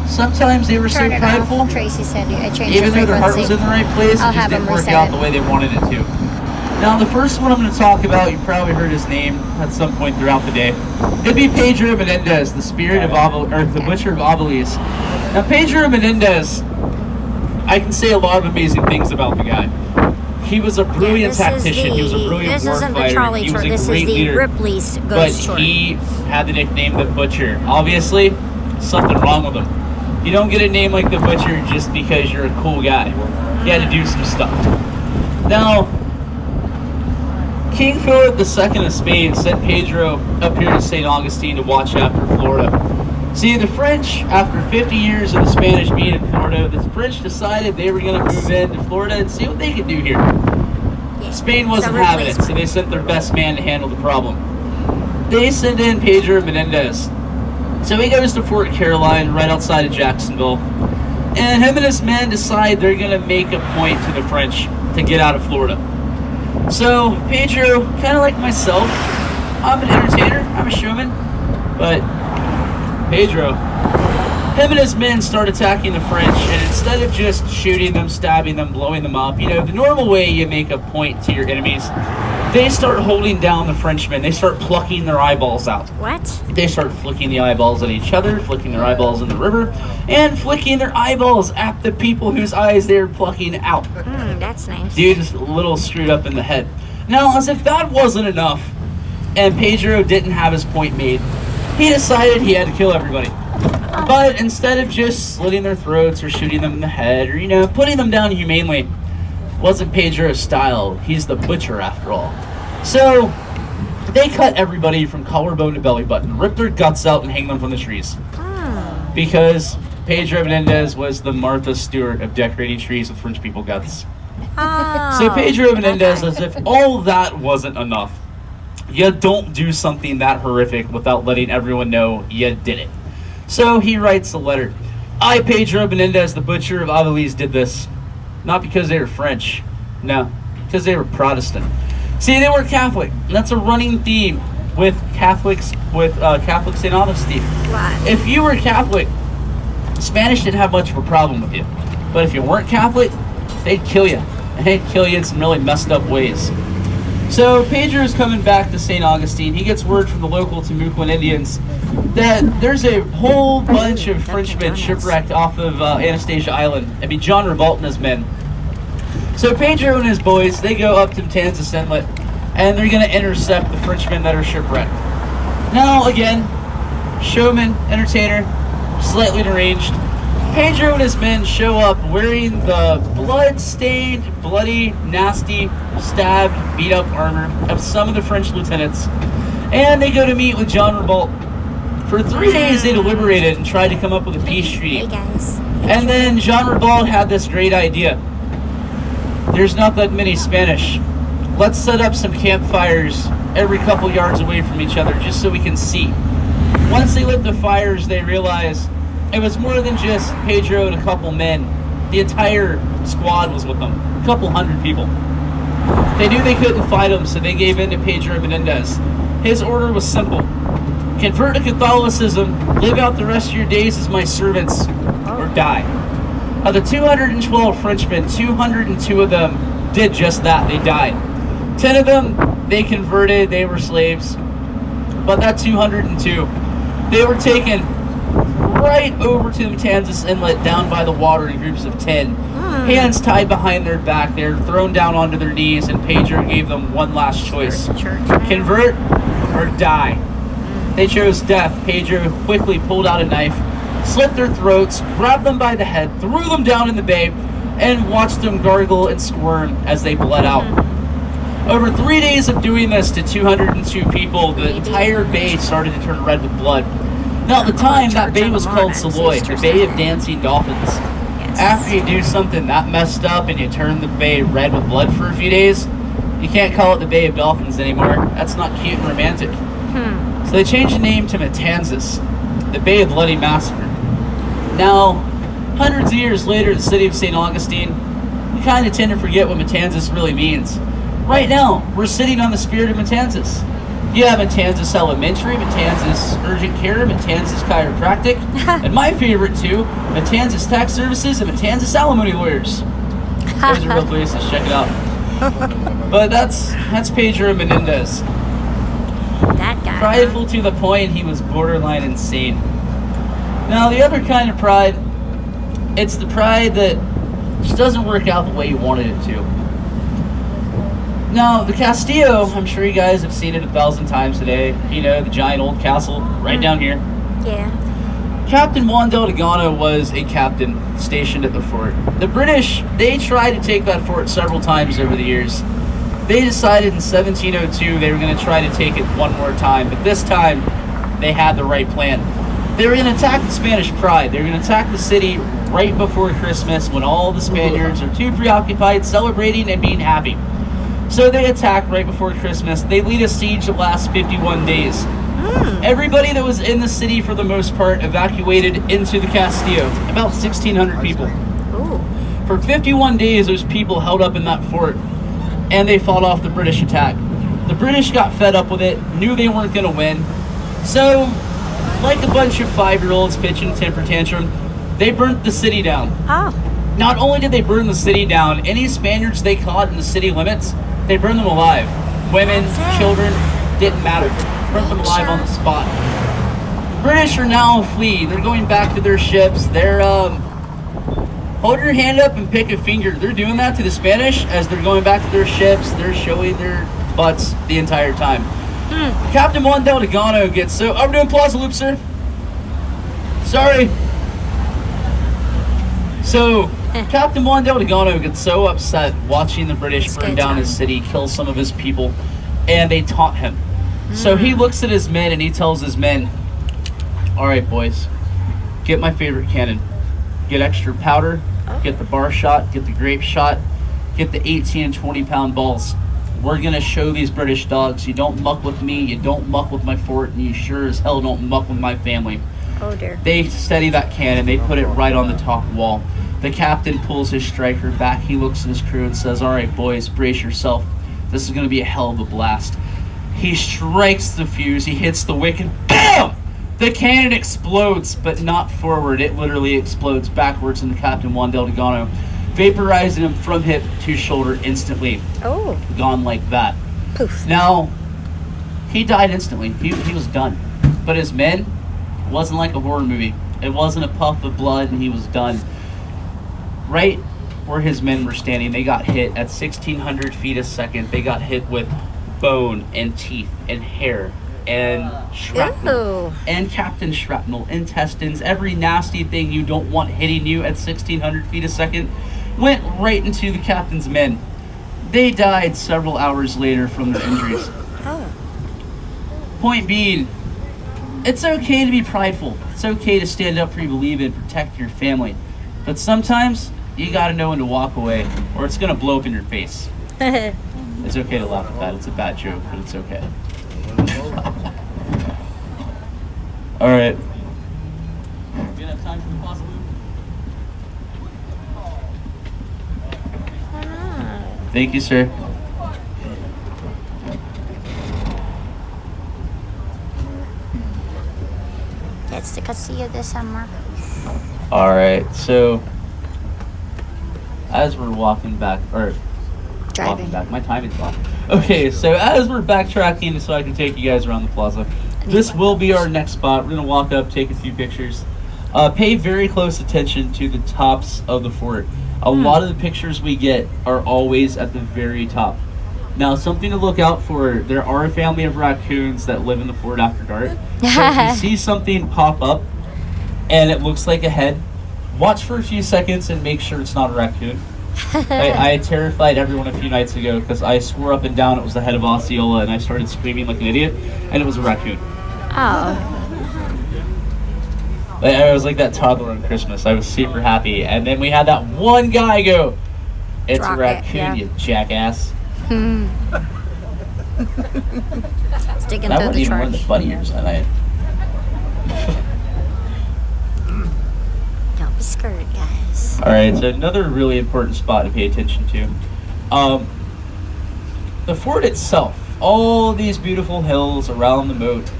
Sometimes they were so Turn it prideful, off. Tracy said I changed even the though their heart was frequency. in the right place, I'll it just have didn't them work reset out it. the way they wanted it to. Now, the first one I'm going to talk about, you probably heard his name at some point throughout the day. It'd be Pedro Menendez, the spirit of the butcher of Abeles. Now, Pedro Menendez, I can say a lot of amazing things about the guy. He was a brilliant tactician. He was a brilliant This isn't the warfighter. trolley He was tour. a This is great the leader. Ripley's But ghost tour. he had the nickname the Butcher. Obviously, something wrong with him. You don't get a name like the Butcher just because you're a cool guy. You had to do some stuff. Now, King Philip II of Spain sent Pedro up here to Saint Augustine to watch after Florida. See, the French, after 50 years of the Spanish being in Florida, the French decided they were going to move into Florida and see what they could do here. Spain wasn't having it, so they sent their best man to handle the problem. They send in Pedro Menendez. So he goes to Fort Caroline, right outside of Jacksonville, and him and his men decide they're going to make a point to the French to get out of Florida. So Pedro, kind of like myself, I'm an entertainer, I'm a showman, but Pedro, him and his men start attacking the French, and instead of just shooting them, stabbing them, blowing them up, you know, the normal way you make a point to your enemies, they start holding down the Frenchmen. They start plucking their eyeballs out. What? They start flicking the eyeballs at each other, flicking their eyeballs in the river, and flicking their eyeballs at the people whose eyes they're plucking out. That's nice. Dude is a little screwed up in the head. Now, as if that wasn't enough, and Pedro didn't have his point made, he decided he had to kill everybody. But instead of just slitting their throats or shooting them in the head or, you know, putting them down humanely, wasn't Pedro's style. He's the butcher after all. So they cut everybody from collarbone to belly button, rip their guts out and hang them from the trees. Because Pedro Menendez was the Martha Stewart of decorating trees with French people guts. So Pedro Menendez, as if all that wasn't enough, you don't do something that horrific without letting everyone know you did it. So he writes a letter. I, Pedro Menendez, the butcher of Abeles, did this. Not because they were French. No, because they were Protestant. See, they were Catholic. And that's a running theme with Catholics, with Catholic Saint Augustine. If you were Catholic, Spanish didn't have much of a problem with you. But if you weren't Catholic, they'd kill you. And they'd kill you in some really messed up ways. So Pedro's coming back to Saint Augustine. He gets word from the local Timucuan Indians that there's a whole bunch of Frenchmen shipwrecked off of Anastasia Island. I mean, John Revolt and his men. So Pedro and his boys, they go up to Matanzas Inlet, and they're going to intercept the Frenchmen that are shipwrecked. Now, again, showman, entertainer, slightly deranged. Pedro and his men show up wearing the blood-stained, bloody, nasty, stabbed, beat-up armor of some of the French lieutenants. And they go to meet with John Revolt. For 3 days, they deliberated and tried to come up with a peace treaty. Hey guys. And then Jean Revolt had this great idea. There's not that many Spanish. Let's set up some campfires every couple yards away from each other just so we can see. Once they lit the fires, they realized it was more than just Pedro and a couple men. The entire squad was with them. A couple hundred people. They knew they couldn't fight him, so they gave in to Pedro Menendez. His order was simple. Convert to Catholicism, live out the rest of your days as my servants, or die. Of the 212 Frenchmen, 202 of them did just that. They died. 10 of them, they converted, they were slaves. But that 202, they were taken right over to Matanzas Inlet down by the water in groups of 10. Hands tied behind their back. They're thrown down onto their knees, and Pedro gave them one last choice. Convert or die. They chose death. Pedro quickly pulled out a knife, slit their throats, grabbed them by the head, threw them down in the bay, and watched them gargle and squirm as they bled out. Over 3 days of doing this to 202 people, the entire bay started to turn red with blood. Now at the time, that bay was called Saloy, the Bay of Dancing Dolphins. After you do something that messed up and you turn the bay red with blood for a few days, you can't call it the Bay of Dolphins anymore. That's not cute and romantic. So they changed the name to Matanzas, the Bay of Bloody Massacre. Now, hundreds of years later, the city of Saint Augustine, we kind of tend to forget what Matanzas really means. Right now, we're sitting on the spirit of Matanzas. You have Matanzas Elementary, Matanzas Urgent Care, Matanzas Chiropractic, and my favorite two, Matanzas Tax Services and Matanzas Alimony Lawyers. Those are real places, check it out. But that's Pedro Menendez. That guy. Prideful to the point he was borderline insane. Now, the other kind of pride, it's the pride that just doesn't work out the way you wanted it to. Now, the Castillo, I'm sure you guys have seen it 1,000 times today. You know, the giant old castle right down here. Yeah. Captain Juan Delgado was a captain stationed at the fort. The British, they tried to take that fort several times over the years. They decided in 1702 they were going to try to take it one more time, but this time they had the right plan. They were going to attack the Spanish Pride. They were going to attack the city right before Christmas when all the Spaniards are too preoccupied celebrating and being happy. So they attack right before Christmas. They lead a siege that lasts 51 days. Everybody that was in the city, for the most part, evacuated into the Castillo. About 1,600 people. Ooh. For 51 days, those people held up in that fort, and they fought off the British attack. The British got fed up with it, knew they weren't going to win. So, like a bunch of 5-year-olds pitching a temper tantrum, they burnt the city down. Oh. Not only did they burn the city down, any Spaniards they caught in the city limits, they burned them alive. Women, children, didn't matter. Burnt them alive on the spot. The British are now fleeing. They're going back to their ships. They're, hold your hand up and pick a finger. They're doing that to the Spanish as they're going back to their ships. They're showing their butts the entire time. Captain Juan Delgado gets so... I'm doing plaza loop, sir. Sorry. So, Captain Juan Delgado gets so upset watching the British burn down his city, kill some of his people, and they taunt him. So he looks at his men and he tells his men, alright boys, get my favorite cannon. Get extra powder, get the bar shot, get the grape shot, get the 18 and 20 pound balls. We're going to show these British dogs, you don't muck with me, you don't muck with my fort, and you sure as hell don't muck with my family. Oh dear. They steady that cannon, they put it right on the top wall. The captain pulls his striker back, he looks at his crew and says, alright boys, brace yourself. This is going to be a hell of a blast. He strikes the fuse, he hits the wick, and BAM! The cannon explodes, but not forward. It literally explodes backwards into Captain Juan Delgado, vaporizing him from hip to shoulder instantly. Oh. Gone like that. Poof. Now, he died instantly. He was done. But his men, it wasn't like a horror movie. It wasn't a puff of blood and he was done. Right where his men were standing, they got hit at 1,600 feet a second. They got hit with bone and teeth and hair and shrapnel. Ooh. And Captain Shrapnel, intestines, every nasty thing you don't want hitting you at 1,600 feet a second went right into the captain's men. They died several hours later from their injuries. Oh. Point being, it's okay to be prideful. It's okay to stand up for what you believe in, protect your family. But sometimes, you gotta know when to walk away, or it's gonna blow up in your face. It's okay to laugh at that. It's a bad joke, but it's okay. All right. We gonna have time for the possible? Thank you, sir. It's the casino this summer. All right. So, as we're walking back, or Driving. walking back, my timing's off. Okay, so as we're backtracking, so I can take you guys around the plaza. This will be our next spot. We're gonna walk up, take a few pictures. Pay very close attention to the tops of the fort. A lot of the pictures we get are always at the very top. Now, something to look out for, there are a family of raccoons that live in the fort after dark. So if you see something pop up and it looks like a head, watch for a few seconds and make sure it's not a raccoon. I terrified everyone a few nights ago because I swore up and down it was the head of Osceola, and I started screaming like an idiot, and it was a raccoon. Oh. I was like that toddler on Christmas. I was super happy. And then we had that one guy go, "It's Drop a it, raccoon, yeah. you jackass." Sticking And I through wasn't the even wearing the charge. bunny ears that night. Don't be scared, guys. Alright, so another really important spot to pay attention to. The fort itself, all these beautiful hills around the moat,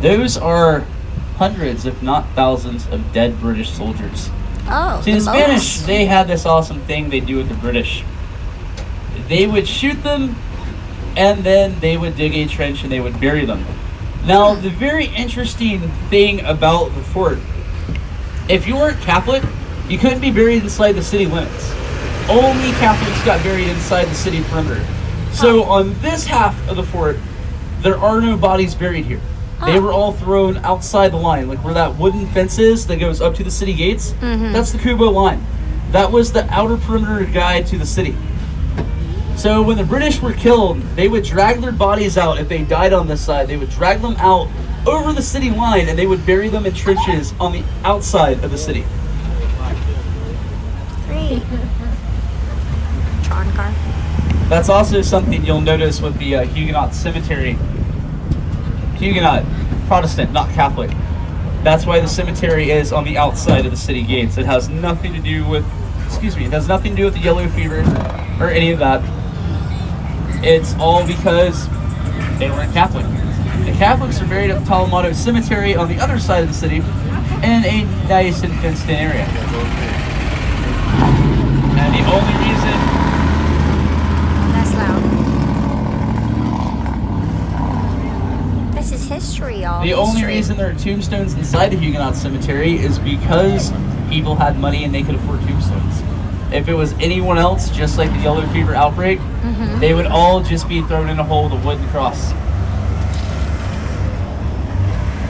those are hundreds, if not thousands, of dead British soldiers. Oh, See, the Spanish, moats. they had this awesome thing they do with the British. They would shoot them, and then they would dig a trench and they would bury them. Now, the very interesting thing about the fort, if you weren't Catholic, you couldn't be buried inside the city limits. Only Catholics got buried inside the city perimeter. So on this half of the fort, there are no bodies buried here. They were all thrown outside the line, like where that wooden fence is that goes up to the city gates. That's the Kubo line. That was the outer perimeter guide to the city. So when the British were killed, they would drag their bodies out. If they died on this side, they would drag them out over the city line, and they would bury them in trenches on the outside of the city. Great. Tron car. That's also something you'll notice with the Huguenot cemetery. Huguenot, Protestant, not Catholic. That's why the cemetery is on the outside of the city gates. It has nothing to do with, it has nothing to do with the yellow fever or any of that. It's all because they weren't Catholic. The Catholics are buried at the Talamato Cemetery on the other side of the city in a nice and fenced in area. And the only reason That's loud. This is history, y'all. The only History. reason there are tombstones inside the Huguenot cemetery is because people had money and they could afford tombstones. If it was anyone else, just like the yellow fever outbreak, they would all just be thrown in a hole with a wooden cross.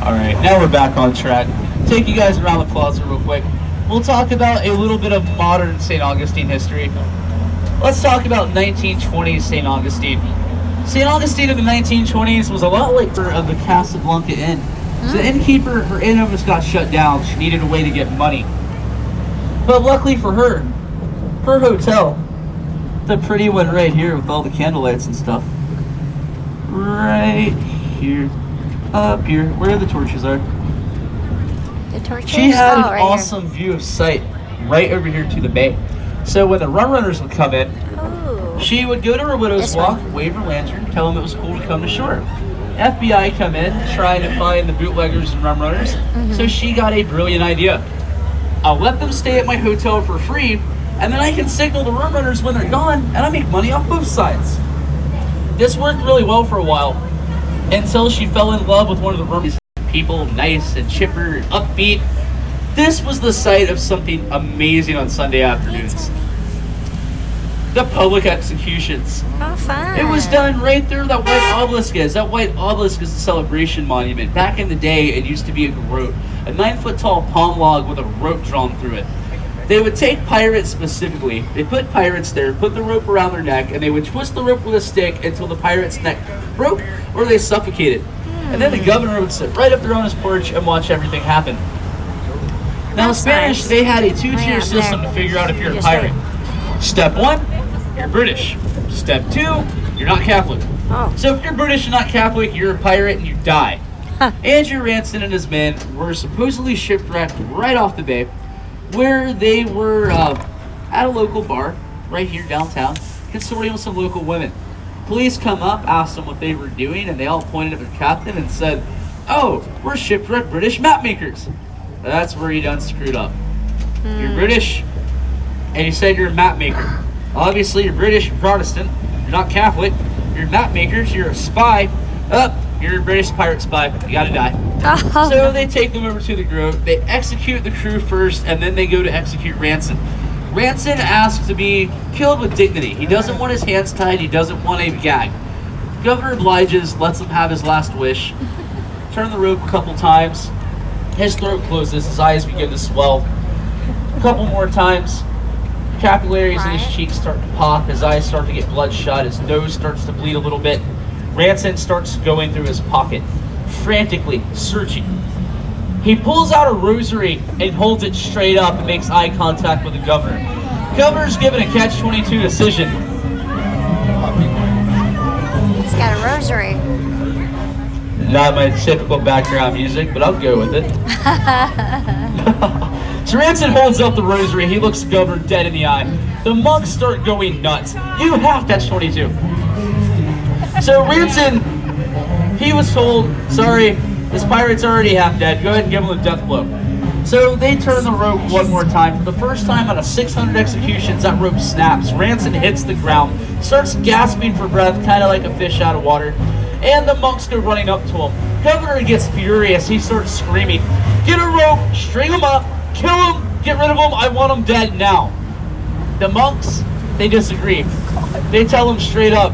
Alright, now we're back on track. Take you guys around the plaza real quick. We'll talk about a little bit of modern Saint Augustine history. Let's talk about 1920s Saint Augustine. St. Augustine in the 1920s was a lot like the Casablanca Inn. So the innkeeper, her inn almost got shut down. She needed a way to get money. But luckily for her, her hotel, the pretty one right here with all the candle lights and stuff, right here, up here, where the torches are. The torches? She had an right awesome view of sight right over here to the bay. So when the rum runners would come in, Here. Oh. she would go to her widow's This walk, one. wave her lantern, tell them it was cool to come to shore. FBI come in, trying to find the bootleggers and rum runners, so she got a brilliant idea. I'll let them stay at my hotel for free, and then I can signal the rum runners when they're gone, and I make money off both sides. This worked really well for a while, until she fell in love with one of the rum runners. People, nice and chipper and upbeat. This was the site of something amazing on Sunday afternoons. the public executions. Oh, fun. It was done right there where that white obelisk is. That white obelisk is a celebration monument. Back in the day, it used to be a garrote, a 9-foot tall palm log with a rope drawn through it. They would take pirates specifically. They put pirates there, put the rope around their neck, and they would twist the rope with a stick until the pirate's neck broke or they suffocated. And then the governor would sit right up there on his porch and watch everything happen. Now, in Spanish, nice. they had a 2-tier Yeah, system there. to figure out if you're a Yes, pirate. Step 1, you're British. Step 2, you're not Catholic. Oh. So if you're British and not Catholic, you're a pirate and you die. Andrew Ranson and his men were supposedly shipwrecked right off the bay, where they were at a local bar right here downtown, consorting with some local women. Police come up, asked them what they were doing, and they all pointed at their captain and said, "Oh, we're shipwrecked British map makers." That's where you done screwed up. You're British, and you said you're a map maker. Obviously, you're British, you're Protestant, you're not Catholic, you're map makers, you're a spy. You're a British pirate spy, you gotta die. Oh. So they take them over to the grove, they execute the crew first, and then they go to execute Ranson. Ranson asks to be killed with dignity. He doesn't want his hands tied, he doesn't want a gag. Governor obliges, lets him have his last wish. Turn the rope a couple times. His throat closes, his eyes begin to swell. A couple more times. Capillaries in his cheeks start to pop, his eyes start to get bloodshot, his nose starts to bleed a little bit. Ranson starts going through his pocket, frantically searching. He pulls out a rosary and holds it straight up and makes eye contact with the governor. Governor's given a catch-22 decision. He's got a rosary. Not my typical background music, but I'll go with it. So Ranson holds up the rosary. He looks the governor dead in the eye. The monks start going nuts. You have catch-22. So Ranson, he was told, sorry, this pirate's already half dead. Go ahead and give him a death blow. So they turn the rope one more time. For the first time out of 600 executions, that rope snaps. Ranson hits the ground, starts gasping for breath, kind of like a fish out of water. And the monks go running up to him. Governor gets furious. He starts screaming, "Get a rope, string him up, kill him, get rid of him, I want him dead now." The monks, they disagree. They tell him straight up,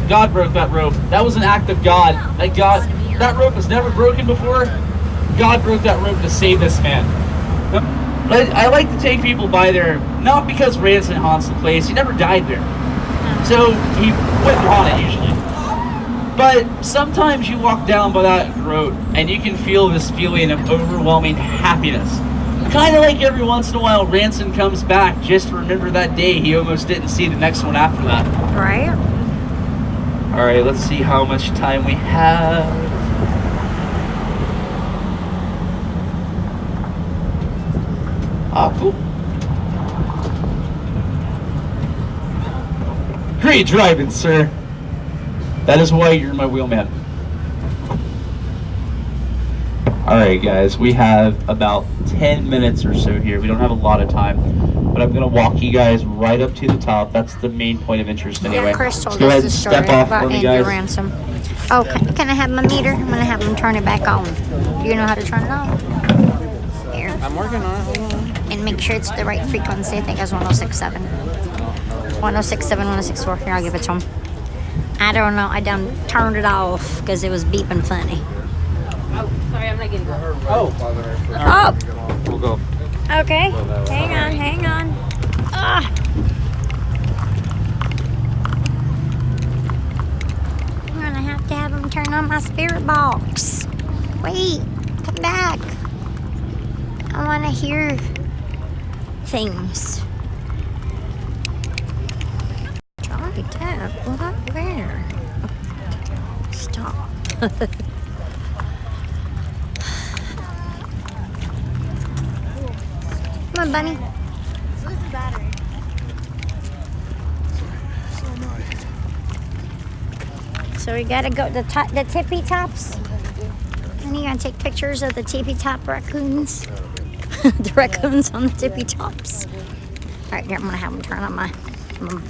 God broke that rope. That was an act of God. That rope was never broken before. God broke that rope to save this man. But I like to take people by there, not because Ranson haunts the place. He never died there. So he wouldn't haunt it usually. But sometimes you walk down by that road and you can feel this feeling of overwhelming happiness. Kind of like every once in a while Ranson comes back just to remember that day he almost didn't see the next one after that. Right? Alright, let's see how much time we have. Ah, cool. Great driving, sir. That is why you're my wheelman. Alright guys, we have about 10 minutes or so here. We don't have a lot of time, but I'm going to walk you guys right up to the top. That's the main point of interest anyway. Yeah, Chris told Let's go us ahead the and story step off about for me, Andrew guys. Ransom. Oh, can I have my meter? I'm going to have him turn it back on. Do you know how to turn it on? Here. I'm working on it. Hold on. And make sure it's the right frequency. I think it's 106.7. 106.7, 106.4. Here, I'll give it to him. I don't know. I done turned it off because it was beeping funny. Oh, sorry, I'm not getting that. Oh. We'll go. Okay. Hang on. Ah. I'm gonna have to have him turn on my spirit box. Wait, come back. I wanna hear things. Johnny Depp, what? Where? Stop. Come on, bunny. Where's the battery? So we gotta go to the tippy tops. And you gotta take pictures of the tippy top raccoons. The raccoons on the tippy tops. Alright, here I'm gonna have them turn on my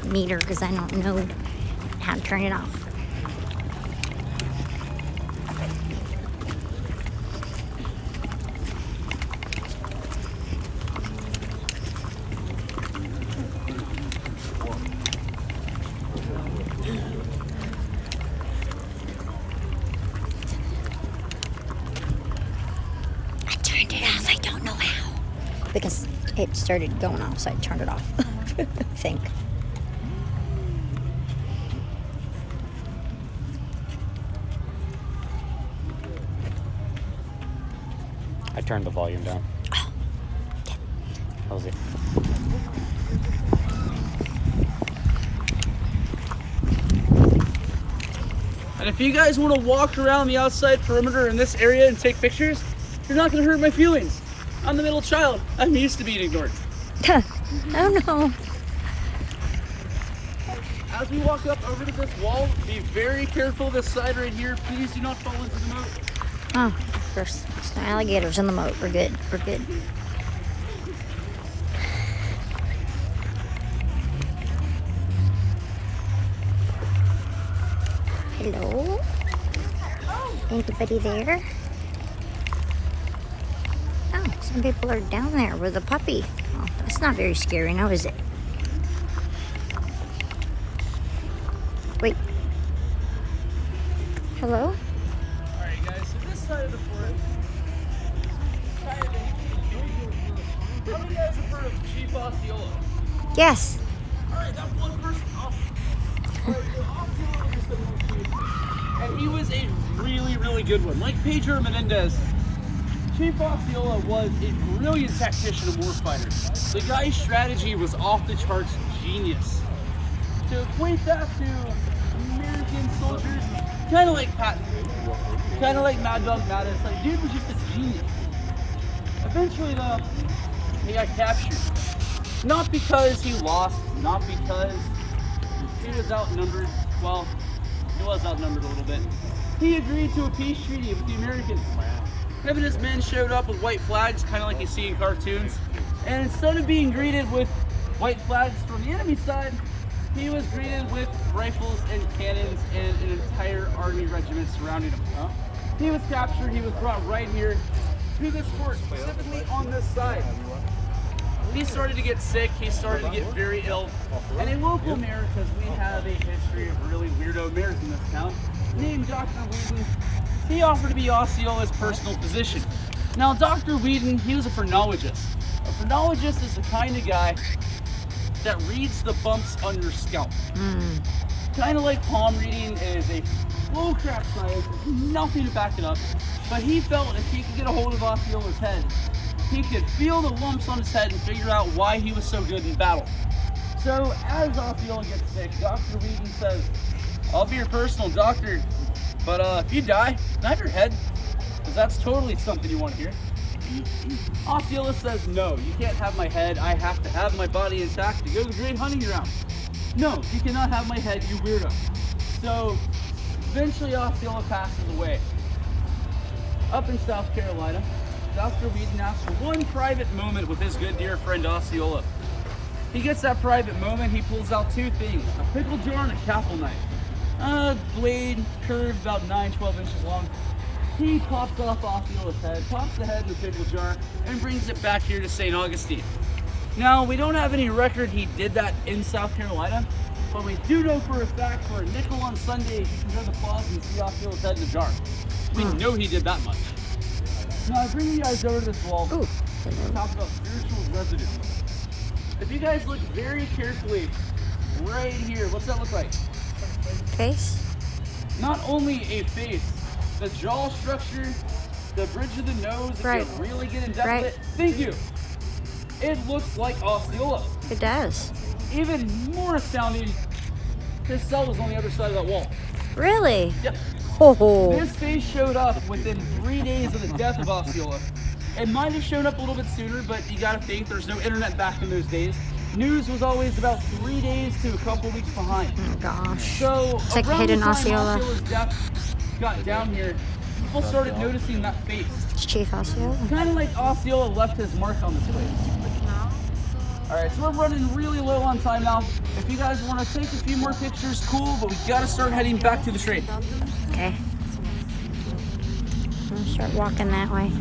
meter because I don't know how to turn it off. because it started going off, so I turned it off. I think. I turned the volume down. Oh, That was it. And if you guys want to walk around the outside perimeter in this area and take pictures, you're not going to hurt my feelings. I'm the middle child. I'm used to being ignored. Oh no. As we walk up over to this wall, be very careful of this side right here. Please do not fall into the moat. Oh, there's no alligators in the moat. We're good. We're good. Hello? Anybody there? Oh, some people are down there with a puppy. Oh, that's not very scary now, is it? Wait. Hello? Alright guys, so this side of the fort is kind of how many guys have heard of Chief Osceola? Yes. Alright, that one person, awesome. Alright, so Osceola was the most chief, and he was a really, really good one. Like Pedro Menendez, Chief Osceola was a brilliant tactician and warfighter. The guy's strategy was off the charts genius. To equate that to American soldiers, kind of like Patton, kind of like Mad Dog Mattis, like dude was just a genius. Eventually though, he got captured. Not because he lost, not because he was outnumbered. Well, he was outnumbered a little bit. He agreed to a peace treaty with the Americans. Him and his men showed up with white flags, kind of like you see in cartoons. And instead of being greeted with white flags from the enemy side, he was greeted with rifles and cannons and an entire army regiment surrounding him. He was captured, he was brought right here to this fort, specifically on this side. He started to get sick, he started to get very ill. And in local mayor, because we have a history of really weirdo mayors in this town, named Dr. Whedon, he offered to be Osceola's personal physician. Now, Dr. Whedon, he was a phrenologist. A phrenologist is the kind of guy that reads the bumps on your scalp. Kind of like palm reading is a low crap science, nothing to back it up. But he felt if he could get a hold of Osceola's head, he could feel the lumps on his head and figure out why he was so good in battle. So as Osceola gets sick, Dr. Whedon says, I'll be your personal doctor, but if you die, can I have your head? Because that's totally something you want to hear. Osceola says, no, you can't have my head. I have to have my body intact to go to the great hunting ground. No, you cannot have my head, you weirdo. So eventually Osceola passes away. Up in South Carolina, Dr. Whedon asks for one private moment with his good dear friend Osceola. He gets that private moment, he pulls out two things, a pickle jar and a capel knife. Blade curved about 9-12 inches long. He pops off Osceola's head, pops the head in the pickle jar, and brings it back here to Saint Augustine. Now, we don't have any record he did that in South Carolina, but we do know for a fact for a nickel on Sunday, you can go to the plaza and see Osceola's head in the jar. We know he did that much. Now, I bring you guys over to this wall to talk about spiritual residue. If you guys look very carefully right here, what's that look like? Face? Not only a face, the jaw structure, the bridge of the nose, if Right. you really get in depth Right. with it, thank you. It looks like Osceola. It does. Even more astounding, his cell was on the other side of that wall. Really? Yep. Oh. His face showed up within 3 days of the death of Osceola. It might have shown up a little bit sooner, but you gotta think there's no internet back in those days. News was always about 3 days to a couple weeks behind. Oh gosh. So It's like around hidden the time Osceola. Osceola's death got down here, people started noticing that face. It's Chief Osceola. Kind of like Osceola left his mark on this place. Alright, so we're running really low on time now. If you guys want to take a few more pictures, cool, but we gotta start heading back to the train. Okay. I'll start walking that way.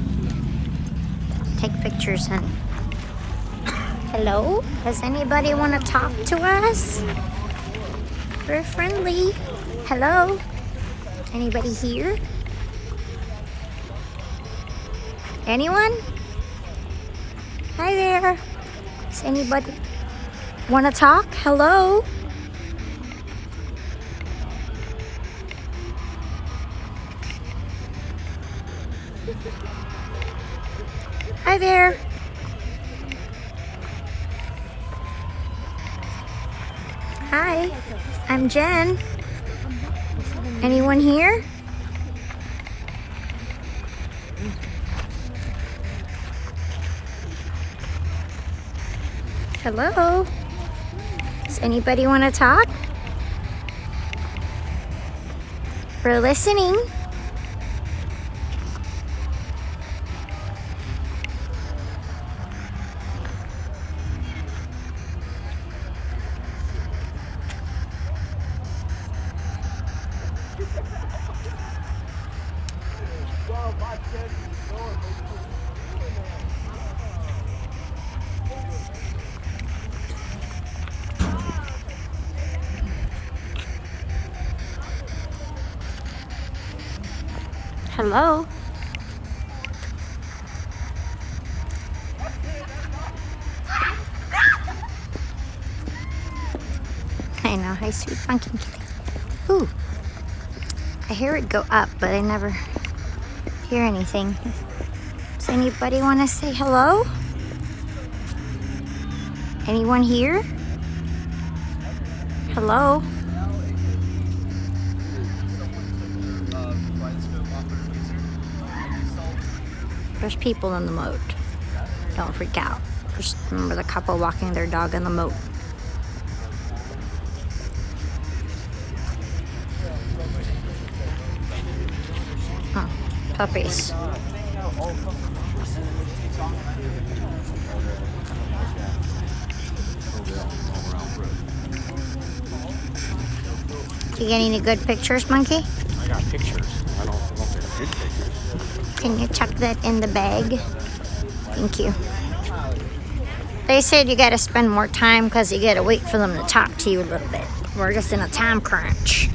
Take pictures, honey. Hello? Does anybody want to talk to us? We're friendly. Hello? Anybody here? Anyone? Hi there. Does anybody want to talk? Hello? Hi there. Hi, I'm Jen. Anyone here? Hello? Does anybody want to talk? We're listening. Hello? I know, hi sweet pumpkin kitty. Ooh, I hear it go up, but I never hear anything. Does anybody want to say hello? Anyone here? Hello? There's people in the moat. Don't freak out. Just remember the couple walking their dog in the moat. Oh, puppies. You get any good pictures, Monkey? I got pictures. I don't know if they're good pictures. Can you chuck that in the bag? Thank you. They said you gotta spend more time because you gotta wait for them to talk to you a little bit. We're just in a time crunch.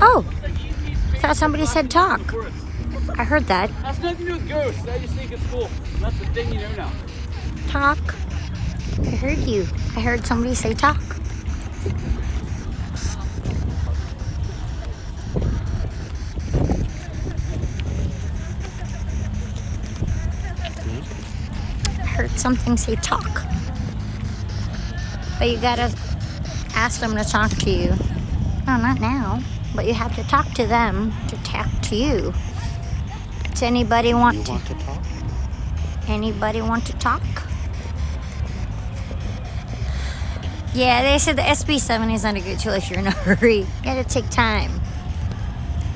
Oh, I thought somebody said talk. I heard that. That's nothing to do with ghosts. I just think it's cool. That's the thing you know now. Talk. I heard you. I heard somebody say talk. I heard something say talk. But you gotta ask them to talk to you. No, not now. But you have to talk to them to talk to you. Does anybody want to talk? Anybody want to talk? Yeah, they said the SB7 is not a good tool if you're in a hurry. You gotta take time.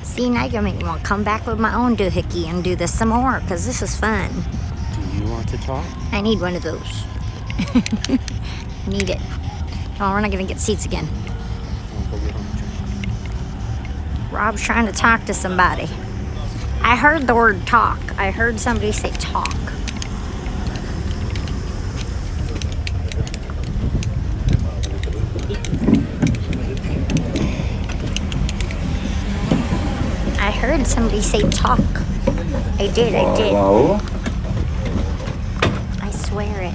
See, now you're gonna make me want to come back with my own doohickey and do this some more, because this is fun. Do you want to talk? I need one of those. I need it. Oh, we're not gonna get seats again. Rob's trying to talk to somebody. I heard the word talk. I heard somebody say talk. I heard somebody say talk. I did. Hello? I swear it.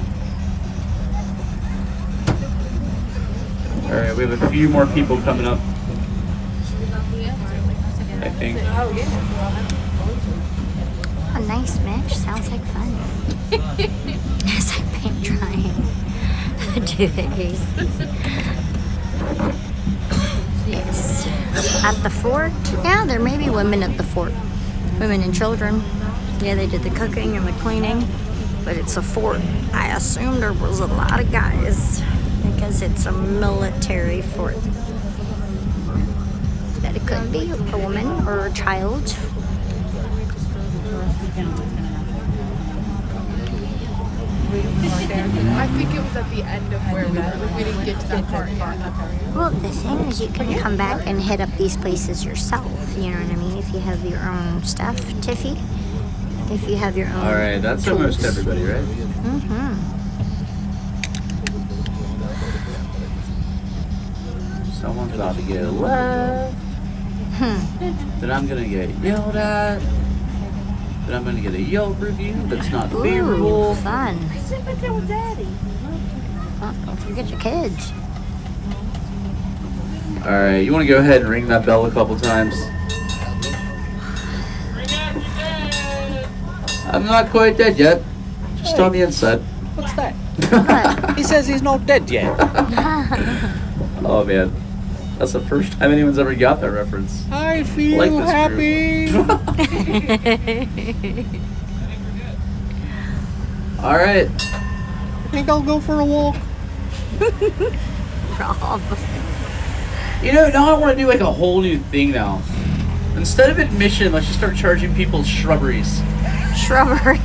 All right, we have a few more people coming up. I think. A nice match. Sounds like fun. It's like paint drying. Do it. Yes. At the fort? Yeah, there may be women at the fort. Women and children. Yeah, they did the cooking and the cleaning. But it's a fort. I assume there was a lot of guys because it's a military fort. That it could be a woman or a child. I think it was at the end of where we didn't get to that part yet. Well, the thing is, you can come back and hit up these places yourself. You know what I mean? If you have your own stuff, Tiffy. If you have your own. All right, that's tools. almost everybody, right? Mm-hmm. Someone's about to get left. Then I'm gonna get yelled at. then I'm gonna get a Yelp review that's not Ooh, favorable. fun. Don't forget your kids. Alright, you wanna go ahead and ring that bell a couple times? I'm not quite dead yet. Just on the inside. What's that? He says he's not dead yet. Oh man. That's the first time anyone's ever got that reference. I feel Like this happy. Alright. I think I'll go for a walk. Rob. You know, now I want to do like a whole new thing now. Instead of admission, let's just start charging people shrubberies. Shrubbery.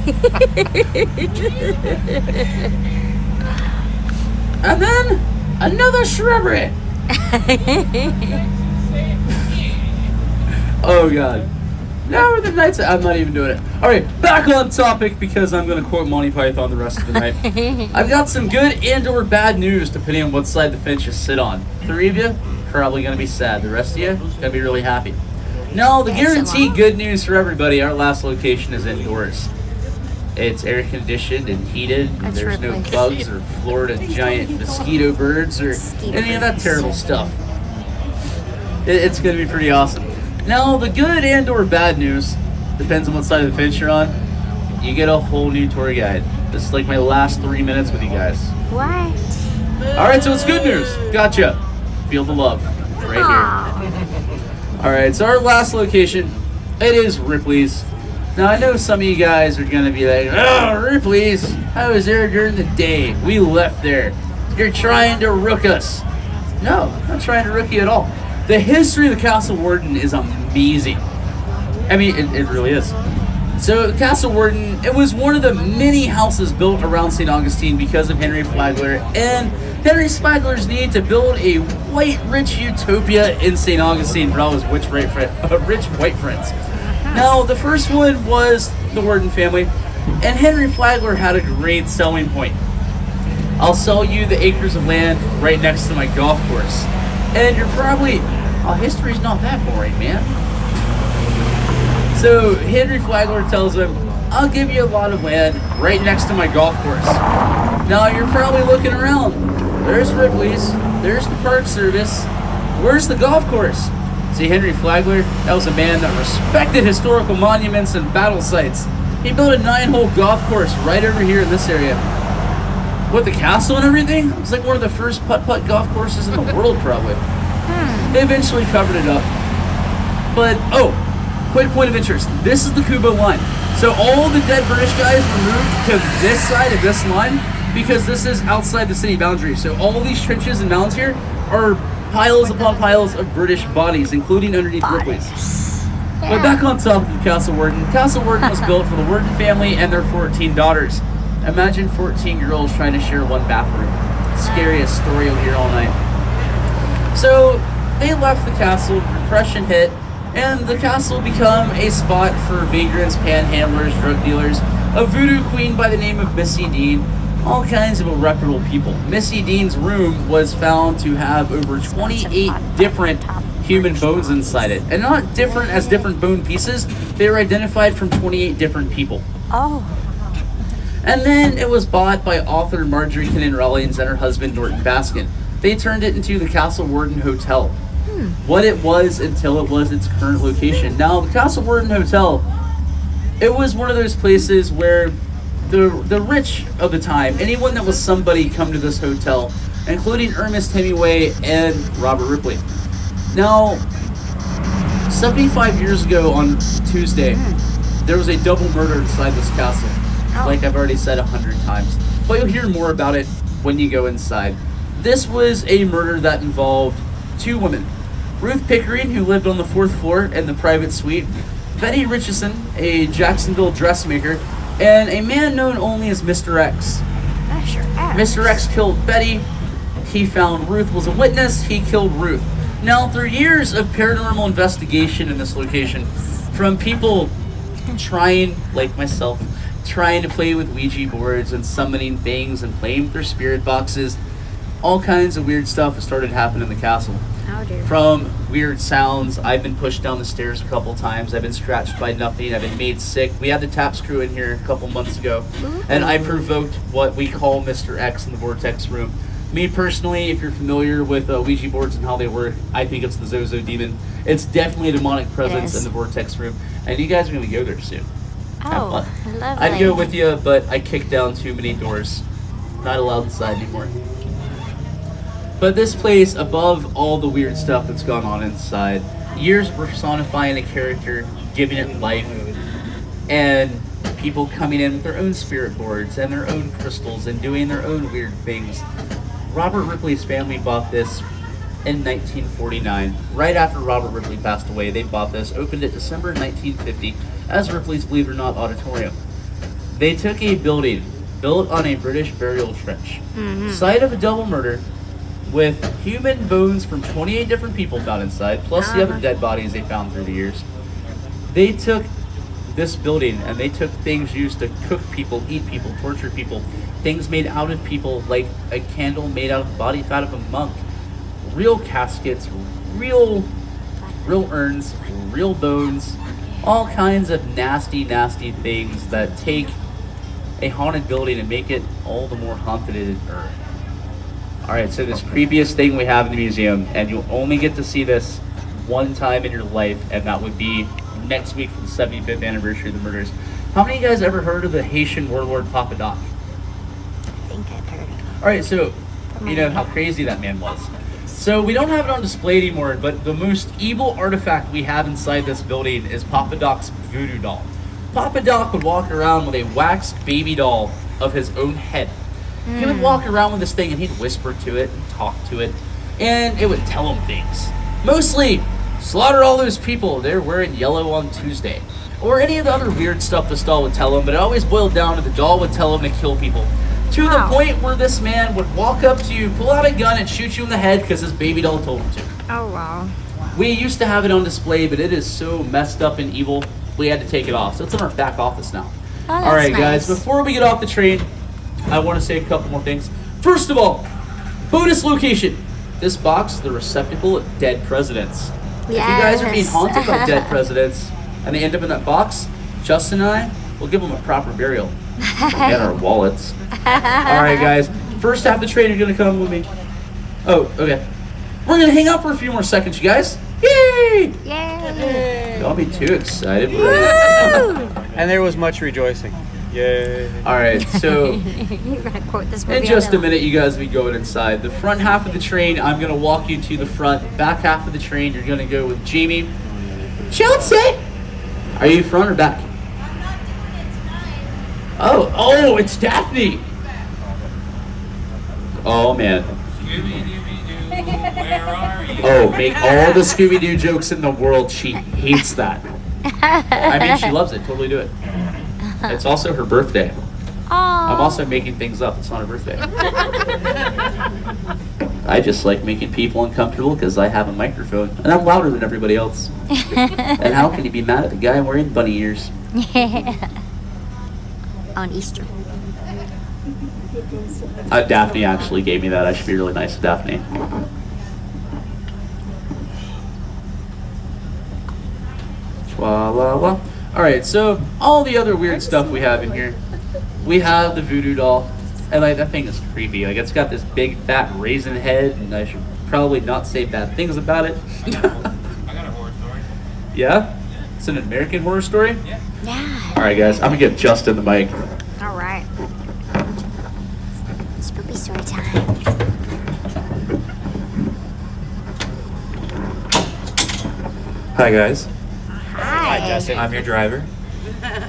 And then another shrubbery. Oh god. Now are the nights. I'm not even doing it. Alright, back on topic because I'm going to quote Monty Python the rest of the night. I've got some good and or bad news depending on what side the fence you sit on. 3 of you, probably going to be sad. The rest of you, going to be really happy. No, the guaranteed good news for everybody, our last location is indoors. It's air conditioned and heated. That's There's no Ripley. bugs or Florida giant mosquito birds or any of that terrible stuff. It's going to be pretty awesome. Now, the good and or bad news, depends on what side of the fence you're on, you get a whole new tour guide. This is like my last 3 minutes with you guys. What? Alright, so it's good news. Gotcha. Feel the love. Right here. Aw. Alright, so our last location, it is Ripley's. Now, I know some of you guys are going to be like, oh, Ripley's, I was there during the day. We left there. You're trying to rook us. No, I'm not trying to rook you at all. The history of the Castle Warden is amazing. I mean, it really is. So, Castle Warden, it was one of the many houses built around Saint Augustine because of Henry Flagler and Henry Flagler's need to build a white, rich utopia in Saint Augustine for all his rich white friends. Now, the first one was the Warden family, and Henry Flagler had a great selling point. I'll sell you the acres of land right next to my golf course. And you're probably, oh, history's not that boring, man. So Henry Flagler tells him, I'll give you a lot of land right next to my golf course. Now you're probably looking around. There's Ripley's, there's the Park Service, where's the golf course? See, Henry Flagler, that was a man that respected historical monuments and battle sites. He built a 9-hole golf course right over here in this area. With the castle and everything, it was like one of the first putt-putt golf courses in the world, probably. They eventually covered it up. But, oh, quick point of interest. This is the Kubo line. So all the dead British guys were moved to this side of this line because this is outside the city boundary. So all these trenches and mounds here are piles upon piles of British bodies, including underneath Ripley's. But back on top of the Castle Warden. Castle Warden was built for the Warden family and their 14 daughters. Imagine 14 girls trying to share one bathroom. Scariest story you'll hear all night. So they left the castle, Depression hit, and the castle became a spot for vagrants, panhandlers, drug dealers, a voodoo queen by the name of Missy Dean, all kinds of irreparable people. Missy Dean's room was found to have over 28 different human bones inside it. And not different as different bone pieces, they were identified from 28 different people. Oh. And then it was bought by author Marjorie Kinnan Rawlings and her husband Norton Baskin. They turned it into the Castle Warden Hotel. What it was until it was its current location. Now, the Castle Warden Hotel, it was one of those places where the rich of the time, anyone that was somebody, come to this hotel, including Ernest Hemingway and Robert Ripley. Now, 75 years ago on Tuesday, there was a double murder inside this castle. Like I've already said 100 times. But you'll hear more about it when you go inside. This was a murder that involved 2 women. Ruth Pickering, who lived on the 4th floor in the private suite. Betty Richardson, a Jacksonville dressmaker. And a man known only as Mr. X. Mr. X killed Betty. He found Ruth was a witness. He killed Ruth. Now, through years of paranormal investigation in this location, from people trying, like myself, trying to play with Ouija boards and summoning things and playing with their spirit boxes, all kinds of weird stuff has started happening in the castle. louder. from weird sounds. I've been pushed down the stairs a couple times. I've been scratched by nothing. I've been made sick. We had the TAPS crew in here a couple months ago, and I provoked what we call Mr. X in the Vortex room. Me personally, if you're familiar with Ouija boards and how they work, I think it's the Zozo demon. It's definitely a demonic presence in the Vortex room, and you guys are going to go there soon. Oh, lovely. I'd go with you, but I kicked down too many doors. Not allowed inside anymore. But this place, above all the weird stuff that's gone on inside, years personifying a character, giving it life, and people coming in with their own spirit boards and their own crystals and doing their own weird things. Robert Ripley's family bought this in 1949. Right after Robert Ripley passed away, they bought this, opened it December 1950 as Ripley's Believe It or Not Auditorium. They took a building built on a British burial trench, site of a double murder, with human bones from 28 different people found inside, plus the other dead bodies they found through the years. They took this building and they took things used to cook people, eat people, torture people, things made out of people, like a candle made out of the body fat of a monk, real caskets, real urns, real bones, all kinds of nasty, nasty things that take a haunted building and make it all the more haunted. Alright, so this creepiest thing we have in the museum, and you'll only get to see this one time in your life, and that would be next week for the 75th anniversary of the murders. How many of you guys ever heard of the Haitian warlord Papa Doc? I think I've heard of it. Alright, so you know how crazy that man was. So we don't have it on display anymore, but the most evil artifact we have inside this building is Papa Doc's voodoo doll. Papa Doc would walk around with a wax baby doll of his own head. He would walk around with this thing and he'd whisper to it and talk to it, and it would tell him things. Mostly, slaughter all those people, they're wearing yellow on Tuesday. Or any of the other weird stuff this doll would tell him, but it always boiled down to the doll would tell him to kill people. To the point where this man would walk up to you, pull out a gun, and shoot you in the head because his baby doll told him to. Oh, wow. We used to have it on display, but it is so messed up and evil, we had to take it off. So it's in our back office now. Oh, all right, nice. guys, before we get off the train, I want to say a couple more things. First of all, bonus location. This box is the receptacle of dead presidents. If you guys are being haunted by dead presidents and they end up in that box, Justin and I will give them a proper burial. Forget our wallets. All right, guys. First half of the train, you're going to come with me. Oh, okay. We're going to hang out for a few more seconds, you guys. Yay! Yay! Don't be too excited. And there was much rejoicing. Yay. All right, so You're going to quote this movie. in just a minute, you guys will be going inside. The front half of the train, I'm going to walk you to the front. Back half of the train, you're going to go with Jamie. Chelsea! Are you front or back? Oh, it's Daphne. Oh, man. Oh, make all the Scooby-Doo jokes in the world. She hates that. I mean, she loves it. Totally do it. It's also her birthday. I'm also making things up. It's not her birthday. I just like making people uncomfortable because I have a microphone and I'm louder than everybody else. And how can you be mad at the guy wearing bunny ears? On Easter. Daphne actually gave me that. I should be really nice to Daphne. La la la. Alright, so all the other weird stuff we have in here. We have the voodoo doll. And like, that thing is creepy. Like, it's got this big fat raisin head, and I should probably not say bad things about it. I got a horror story. Yeah? It's an American horror story? Yeah. Alright guys, I'm gonna give Justin the mic. All right. Spooky story time. Hi guys, Hi. Justin. I'm your driver.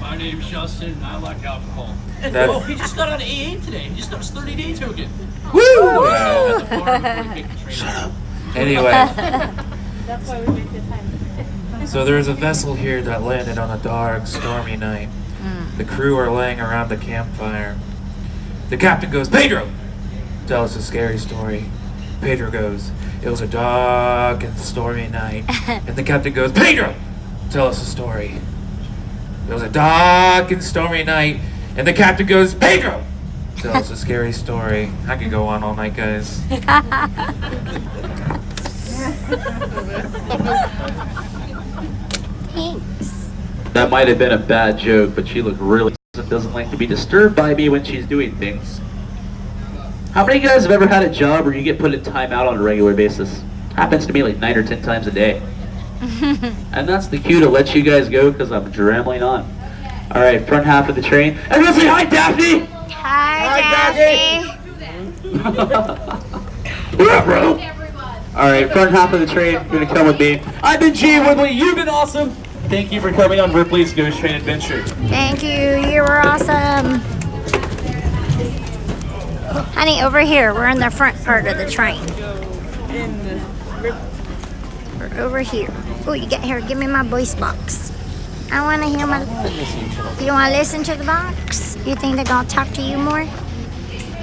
My name's Justin, and I like alcohol. That, he just got out of AA today. He just got his 30-day token. woo! Anyway, That's why we make the time. so there's a vessel here that landed on a dark, stormy night. The crew are laying around the campfire. The captain goes, "Pedro, tell us a scary story." Pedro goes, "It was a dark and stormy night." And the captain goes, "Pedro, tell us a story." It was a dark and stormy night. And the captain goes, "Pedro, tell us a scary story." I could go on all night, guys. Thanks. That might have been a bad joke, but she looked really doesn't like to be disturbed by me when she's doing things. How many of you guys have ever had a job where you get put in timeout on a regular basis? Happens to me like 9 or 10 times a day. And that's the cue to let you guys go because I'm rambling on. All right, front half of the train. Everyone say hi, Daphne! Hi, Daphne. What up, bro? All right, front half of the train. You're gonna come with me. I've been G. Woodley. You've been awesome. Thank you for coming on Ripley's Ghost Train Adventure. Thank you. You were awesome. Honey, over here. We're in the front part of the train. We're over here. Oh, you get here. Give me my voice box. I want to hear my... You want to listen to the box? You think they're going to talk to you more?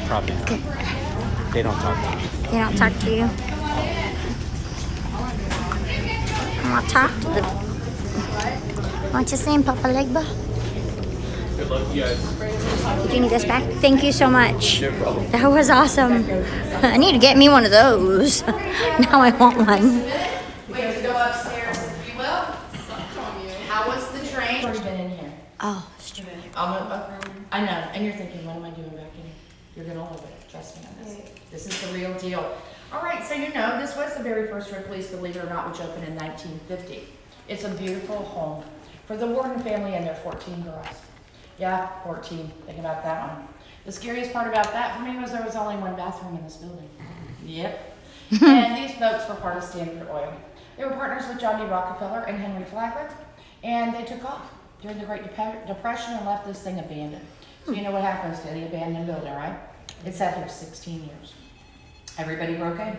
Probably not. Good. They don't talk to me. They don't talk to you? I'm going to talk to them. What you saying, Papa Legba? Good luck, you guys. Did you need this back? Thank you so much. That was awesome. I need to get me one of those. Now I want one. Wait to go upstairs, if you will. How was the train? Already been in here. Oh, straight. I know, and you're thinking, what am I doing back in here? You're gonna love it, trust me on this. This is the real deal. All right, so you know, this was the very first Ripley's, believe it or not, which opened in 1950. It's a beautiful home for the Warden family and their 14 girls. Yeah, 14, think about that one. The scariest part about that for me was there was only one bathroom in this building. Yep. And these folks were part of Standard Oil. They were partners with John D. Rockefeller and Henry Flagler, and they took off during the Great Depression and left this thing abandoned. So you know what happens to the abandoned building, right? It sat here 16 years. Everybody broke in.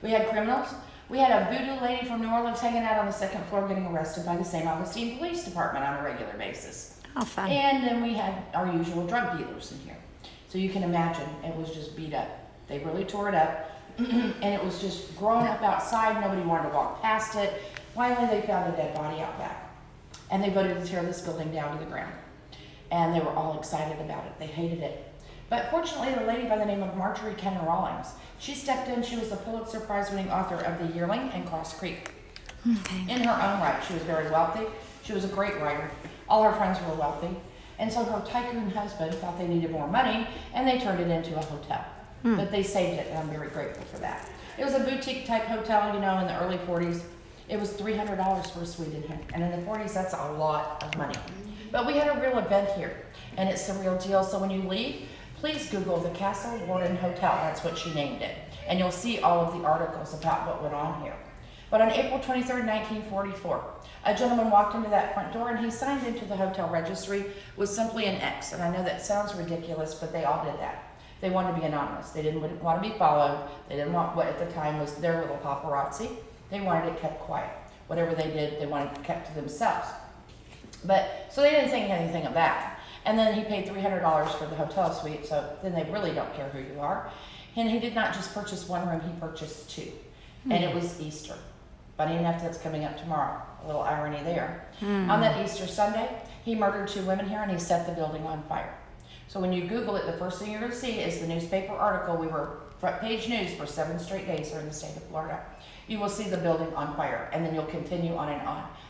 We had criminals. We had a voodoo lady from New Orleans hanging out on the second floor getting arrested by the Saint Augustine Police Department on a regular basis. Oh, fun. And then we had our usual drug dealers in here. So you can imagine, it was just beat up. They really tore it up. And it was just growing up outside. Nobody wanted to walk past it. Finally, they found a dead body out back. And they voted to tear this building down to the ground. And they were all excited about it. They hated it. But fortunately, the lady by the name of Marjorie Kenner Rawlings, she stepped in. She was the Pulitzer Prize-winning author of The Yearling and Cross Creek. Okay. In her own right, she was very wealthy. She was a great writer. All her friends were wealthy. And so her tycoon husband thought they needed more money, and they turned it into a hotel. But they saved it, and I'm very grateful for that. It was a boutique-type hotel, you know, in the early 40s. It was $300 for a suite in here. And in the 40s, that's a lot of money. But we had a real event here, and it's the real deal. So when you leave, please Google the Castle Warden Hotel. That's what she named it. And you'll see all of the articles about what went on here. But on April 23rd, 1944, a gentleman walked into that front door and he signed into the hotel registry with simply an X. And I know that sounds ridiculous, but they all did that. They wanted to be anonymous. They didn't want to be followed. They didn't want what at the time was their little paparazzi. They wanted it kept quiet. Whatever they did, they wanted it kept to themselves. So they didn't think anything of that. And then he paid $300 for the hotel suite, so then they really don't care who you are. And he did not just purchase one room, he purchased two. And it was Easter. Funny enough, that's coming up tomorrow. A little irony there. On that Easter Sunday, he murdered 2 women here and he set the building on fire. So when you Google it, the first thing you're going to see is the newspaper article. We were front page news for 7 straight days here in the state of Florida. You will see the building on fire, and then you'll continue on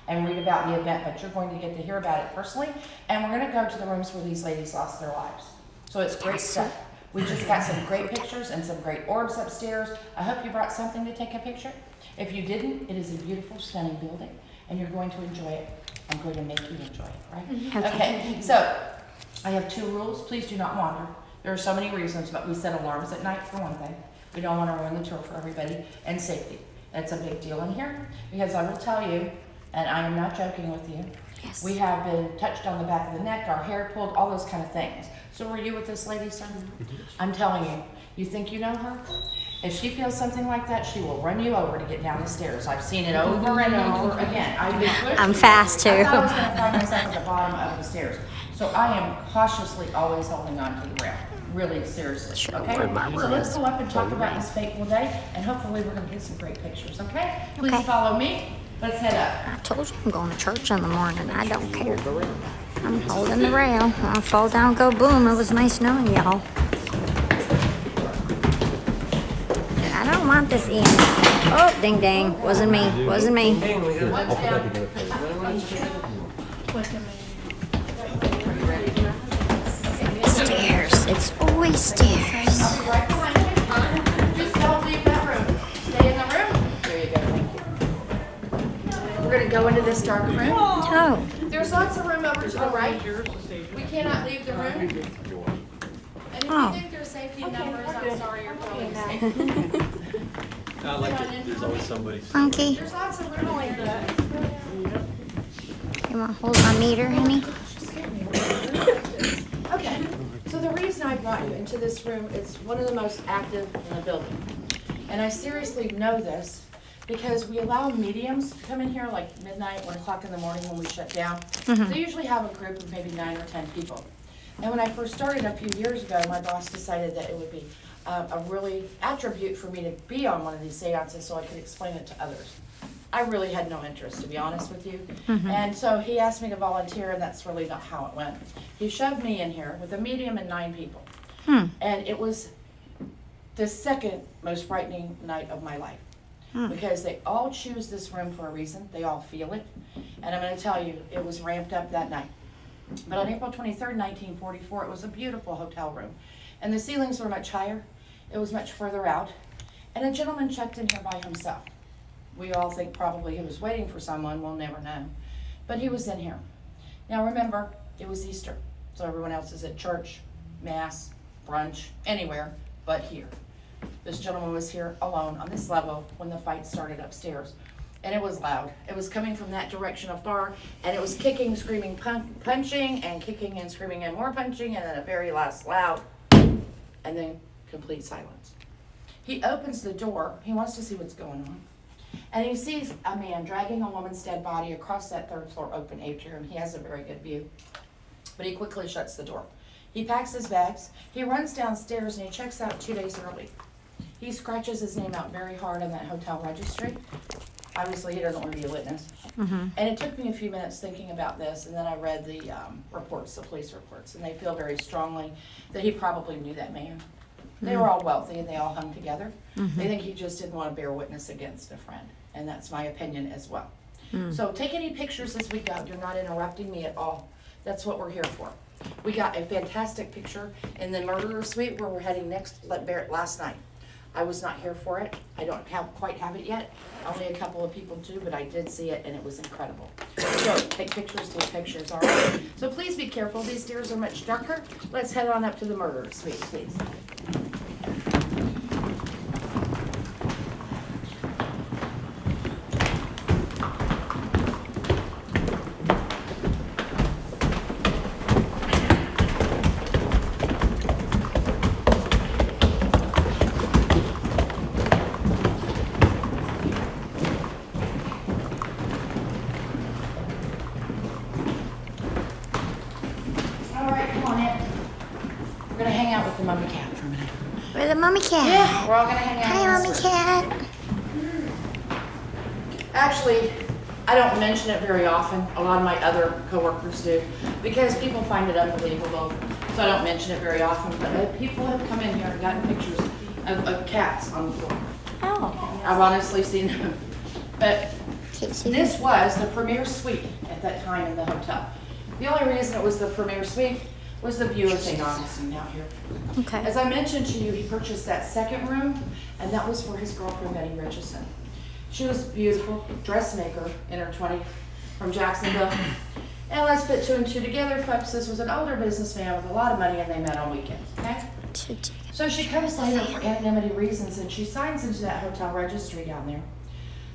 and read about the event, but you're going to get to hear about it personally. And we're going to go to the rooms where these ladies lost their lives. So it's great stuff. We just got some great pictures and some great orbs upstairs. I hope you brought something to take a picture. If you didn't, it is a beautiful, stunning building, and you're going to enjoy it. I'm going to make you enjoy it, right? Okay, so I have 2 rules. Please do not wander. There are so many reasons, but we set alarms at night for one thing. We don't want to ruin the tour for everybody, and safety. That's a big deal in here, because I will tell you, and I am not joking with you, Yes. we have been touched on the back of the neck, our hair pulled, all those kind of things. So were you with this lady, sir? I'm telling you, you think you know her? If she feels something like that, she will run you over to get down the stairs. I've seen it over and over again. I've been pushed. I'm fast, too. I thought I was going to find myself at the bottom of the stairs. So I am cautiously always holding on to the rail. Really, seriously, okay? So let's go up and talk about this fateful day, and hopefully we're going to get some great pictures, okay? Please Okay. follow me. Let's head up. I told you I'm going to church in the morning. I don't care. I'm holding the rail. I'll fall down, go boom. It was nice knowing y'all. I don't want this in. Oh, ding dang. Wasn't me. Wasn't me. One's down. Stairs. It's always stairs. I'll be right behind you. Just don't leave that room. Stay in the room. There you go, thank you. We're gonna go into this dark room. Oh. There's lots of room over to the right. We cannot leave the room. And if you think there's safety in numbers, I'm sorry, you're probably safe. There's always somebody. Monkey. There's lots of room like that. You want to hold my meter, honey? Okay, so the reason I brought you into this room is one of the most active in the building. And I seriously know this because we allow mediums to come in here like midnight, 1 o'clock in the morning when we shut down. They usually have a group of maybe 9 or 10 people. And when I first started a few years ago, my boss decided that it would be a really attribute for me to be on one of these seances so I could explain it to others. I really had no interest, to be honest with you. And so he asked me to volunteer, and that's really not how it went. He shoved me in here with a medium and 9 people. And it was the second most frightening night of my life. Because they all choose this room for a reason. They all feel it. And I'm going to tell you, it was ramped up that night. But on April 23rd, 1944, it was a beautiful hotel room. And the ceilings were much higher. It was much further out. And a gentleman checked in here by himself. We all think probably he was waiting for someone. We'll never know. But he was in here. Now remember, it was Easter. So everyone else is at church, mass, brunch, anywhere but here. This gentleman was here alone on this level when the fight started upstairs. And it was loud. It was coming from that direction afar, and it was kicking, screaming, punching, and kicking and screaming and more punching, and then a very last loud, and then complete silence. He opens the door. He wants to see what's going on. And he sees a man dragging a woman's dead body across that 3rd floor open atrium. He has a very good view. But he quickly shuts the door. He packs his bags. He runs downstairs, and he checks out 2 days early. He scratches his name out very hard on that hotel registry. Obviously, he doesn't want to be a witness. And it took me a few minutes thinking about this, and then I read the reports, the police reports, and they feel very strongly that he probably knew that man. They were all wealthy, and they all hung together. They think he just didn't want to bear witness against a friend, and that's my opinion as well. So take any pictures as we go. You're not interrupting me at all. That's what we're here for. We got a fantastic picture in the murderer suite where we're heading next last night. I was not here for it. I don't quite have it yet. Only a couple of people do, but I did see it, and it was incredible. So take pictures, all right? So please be careful. These stairs are much darker. Let's head on up to the murderer suite, please. Mummy cat for a minute. We're the mummy cat. Yeah, we're all gonna hang out. Hi, mummy cat. Actually, I don't mention it very often. A lot of my other coworkers do, because people find it unbelievable. So I don't mention it very often. But people have come in here and gotten pictures of cats on the floor. Oh. I've honestly seen them. But this was the premier suite at that time in the hotel. The only reason it was the premier suite was the view of Saint Augustine out here. Okay. As I mentioned to you, he purchased that second room, and that was for his girlfriend, Betty Richardson. She was a beautiful dressmaker in her 20s from Jacksonville. And let's put 2 and 2 together, folks. This was an older businessman with a lot of money, and they met on weekends, okay? So she comes later for anonymity reasons, and she signs into that hotel registry down there.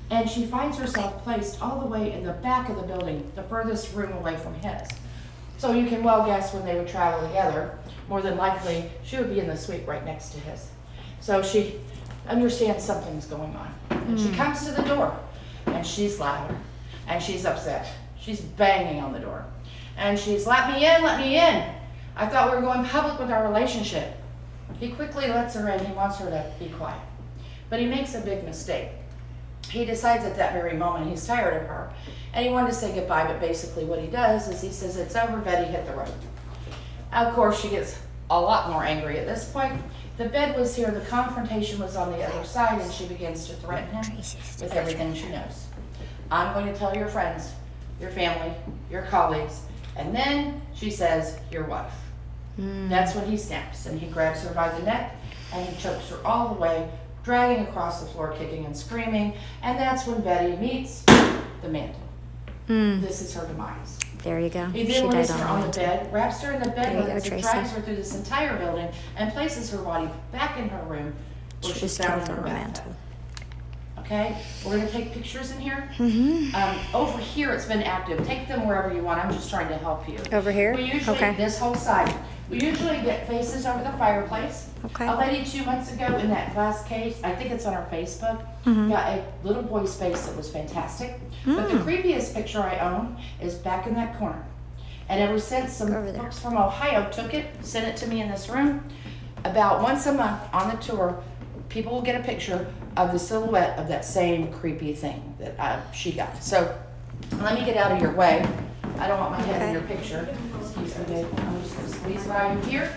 And she finds herself placed all the way in the back of the building, the furthest room away from his. So you can well guess when they would travel together, more than likely, she would be in the suite right next to his. So she understands something's going on. And she comes to the door, and she's loud, and she's upset. She's banging on the door. And she's, let me in, let me in. I thought we were going public with our relationship. He quickly lets her in. He wants her to be quiet. But he makes a big mistake. He decides at that very moment he's tired of her, and he wanted to say goodbye, but basically what he does is he says, it's over, Betty, hit the road. Of course, she gets a lot more angry at this point, The bed was here, the confrontation was on the other side, and she begins to threaten him with everything she knows. I'm going to tell your friends, your family, your colleagues, and then she says, your wife. That's when he snaps, and he grabs her by the neck, and he chokes her all the way, dragging across the floor, kicking and screaming, and that's when Betty meets the mantle. This is her demise. There you go. He She then died lays her on the mantle. bed, wraps her in the There you bed, go, and Tracy. drags her through this entire building, and places her body back in her room, where She she's was found killed in her on the bathtub. mantle. Okay, we're gonna take pictures in here. Over here, it's been active. Take them wherever you want. I'm just trying to help you. Over here? We usually, Okay. this whole side. We usually get faces over the fireplace. Okay. A lady 2 months ago in that glass case, I think it's on our Facebook, got a little boy's face that was fantastic. But the creepiest picture I own is back in that corner. And ever since, some Over there. folks from Ohio took it, sent it to me in this room. About once a month on the tour, people will get a picture of the silhouette of that same creepy thing that she got. So let me get out of your way. I don't want my head in your picture. Excuse me, babe. I'm just gonna squeeze by you here.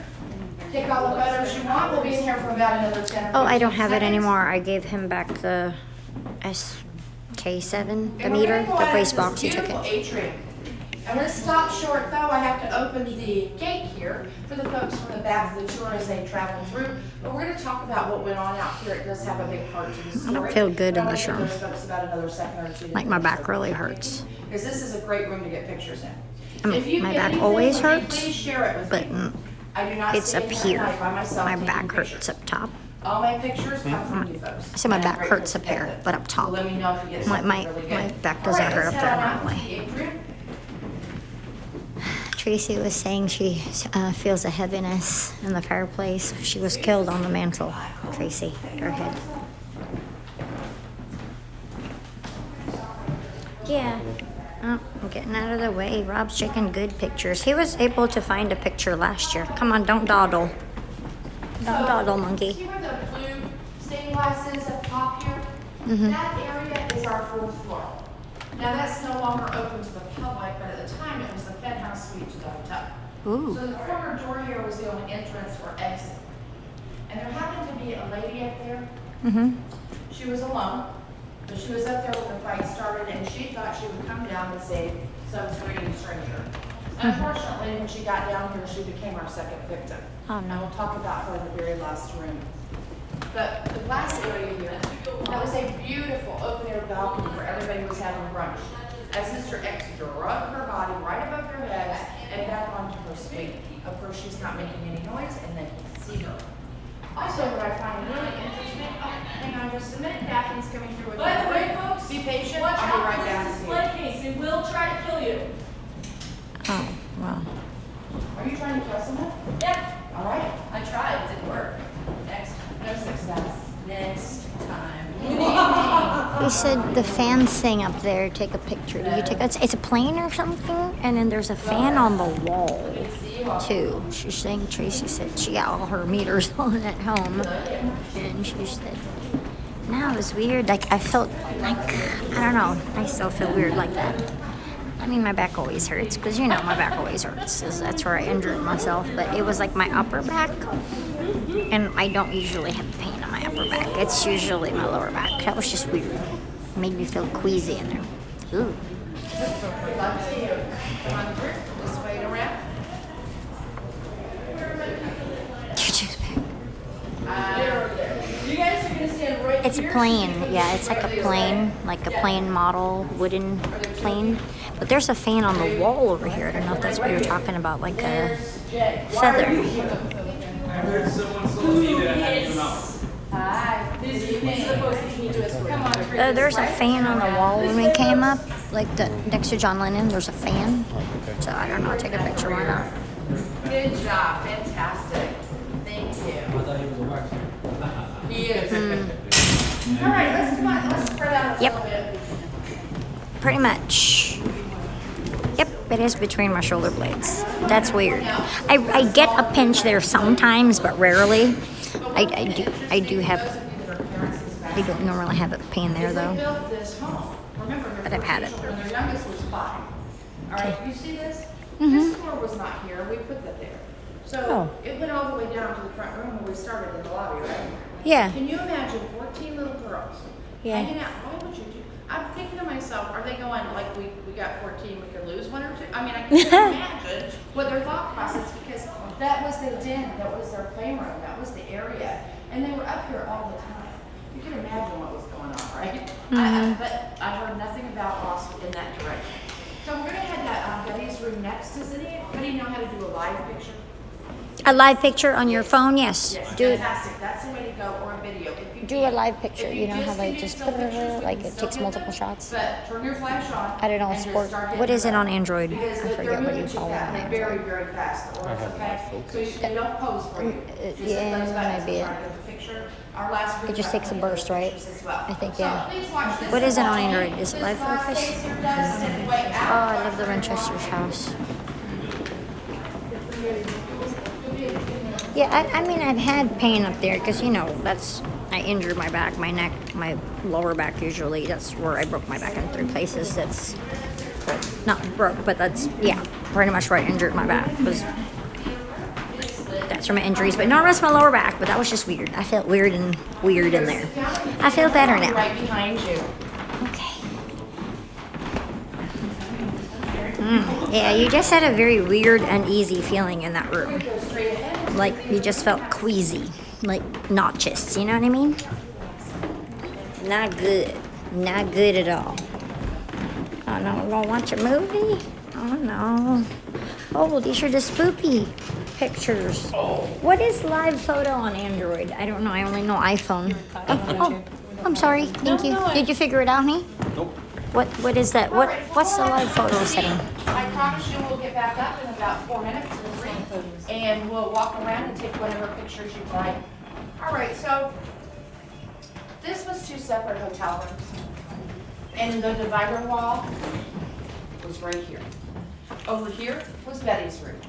Take all the photos you want. We'll be in here for about another 10 or 15 Oh, I don't have it seconds. anymore. I gave him back the SK7, the And we're meter, gonna go the out waste into this box. He took beautiful it. atrium. I'm gonna stop short though. I have to open the gate here for the folks from the back of the tour as they travel through. But we're gonna talk about what went on out here. It does have a big part to the story. I don't feel good But in I this wanna give room. those folks about another second or two to Like my get back their really picture. hurts. Because this is a great room to get pictures in. I mean, If you my get back anything always from me, hurts, please share it with but me. I do not it's stay up in that here. night by myself My taking back hurts pictures. up top. All my pictures come from you folks. So my And I'm back grateful hurts to up get here, them. but up top. So let me know if you get My- something my- really good. my back doesn't All right, hurt let's up head there on out to normally. the atrium. Tracy was saying she feels a heaviness in the fireplace. She was killed on the mantle. Tracy, her head. Yeah. Oh, I'm getting out of the way. Rob's taking good pictures. He was able to find a picture last year. Come on, don't dawdle. Don't dawdle, monkey. See where the blue stained glass is up top here? Mm-hmm. That area is our fourth floor. Now that's no longer open to the public, but at the time it was the penthouse suite to the hotel. Ooh. So the corner door here was the only entrance or exit. And there happened to be a lady up there. Mm-hmm. She was alone, but she was up there when the fight started, and she thought she would come down and save some screaming stranger. Unfortunately, when she got down here, she became our second victim. Oh, And no. we'll talk about her in the very last room. But the glass area here, that was a beautiful open-air balcony where everybody was having brunch. As Mr. X drugged her body right above their heads and back onto her suite. Of course, she's not making any noise, and they can see her. Also, what I find really interesting, hang on just a minute, Daphne's coming through with By the her. way, folks, Be patient, watch I'll be out right for back this to you. display case. It will try to kill you. Oh, well. Are you trying to kill someone? Yep. All right. I tried. It didn't work. Next. No success. Next time. He said the fan thing up there, take a picture. Do you take it's a plane or something? And then there's a fan on the wall too. She's saying Tracy said she got all her meters on at home. And she said, no, it was weird. Like I felt like, I don't know, I still feel weird like that. I mean, my back always hurts because you know my back always hurts. 'Cause that's where I injured myself. But it was like my upper back. And I don't usually have pain in my upper back. It's usually my lower back. That was just weird. It made me feel queasy in there. Ooh. We'd love to see you. Come on through. This way and around. You guys are gonna stand right It's a here. plane. Yeah, it's like a plane model, wooden plane. But there's a fan on the wall over here. I don't know if that's what you're talking about, like a feather. Hi. This is the closest you need to us. Come on. There's a fan on the wall when we came up, like next to John Lennon. There's a fan. So I don't know. Take a picture. Why not? Good job. Fantastic. Thank you. He is. All right, let's come on. Let's spread out a Yep. little bit. Pretty much. Yep, it is between my shoulder blades. That's weird. I get a pinch there sometimes, but rarely. I do have. I don't normally have a pain there They though. built this home. Remember, But I've had it. when their youngest was 5. All right, you see this? Mm-hmm. This floor was not here. We put that there. So it went all the way down to the front room where we started in the lobby, right? Yeah. Can you imagine 14 little girls hanging out? Why would you do? I'm thinking to myself, are they going like we got 14, we could lose one or two? I mean, I can't imagine what their thought process, because that was their den, that was their playroom, that was the area, and they were up here all the time. You can imagine what was going on, right? But I heard nothing about loss in that direction. So we're gonna have that Betty's room next. Does anybody know how to do a live picture? A live picture on your phone? Yes. Yes, Do it. fantastic. That's the way to go, or a video. If you Do a live picture. You know how they just put it, like it takes multiple shots. But turn your flash on. I don't know, and just sport. start What hitting is it the on button. Android? Because I they're forget what moving you too call it. fast, and very, very fast. The orbs, okay? So they don't pose for you. Just hit yeah, those buttons maybe and try to get the picture. Our last group It just takes a burst, right? as well. I think, So yeah. please watch this. What is it on Okay? Android? Is it This live glass focus? case here does sit way Oh, out. I love the Winchester's house. Yeah, I mean, I've had pain up there because, you know, I injured my back, my neck, my lower back usually. That's where I broke my back in 3 places. That's not broke, but that's, yeah, pretty much where I injured my back. That's from my injuries, but not rest my lower back, but that was just weird. I felt weird in there. I feel better now. Right behind you. Okay. Yeah, you just had a very weird, uneasy feeling in that room. Like you just felt queasy, like nauseous. You know what I mean? Not good. Not good at all. Oh no, we're gonna watch a movie? Oh no. Oh, these are the spoopy pictures. What is live photo on Android? I don't know. I only know iPhone. Oh, I'm sorry. Thank you. Did you figure it out, honey? Nope. What is that? What's the live photo setting? I promise you we'll get back up in about 4 minutes and we'll walk around and take whatever pictures you'd like. All right, so this was 2 separate hotel rooms. And the divider wall was right here. Over here was Betty's room.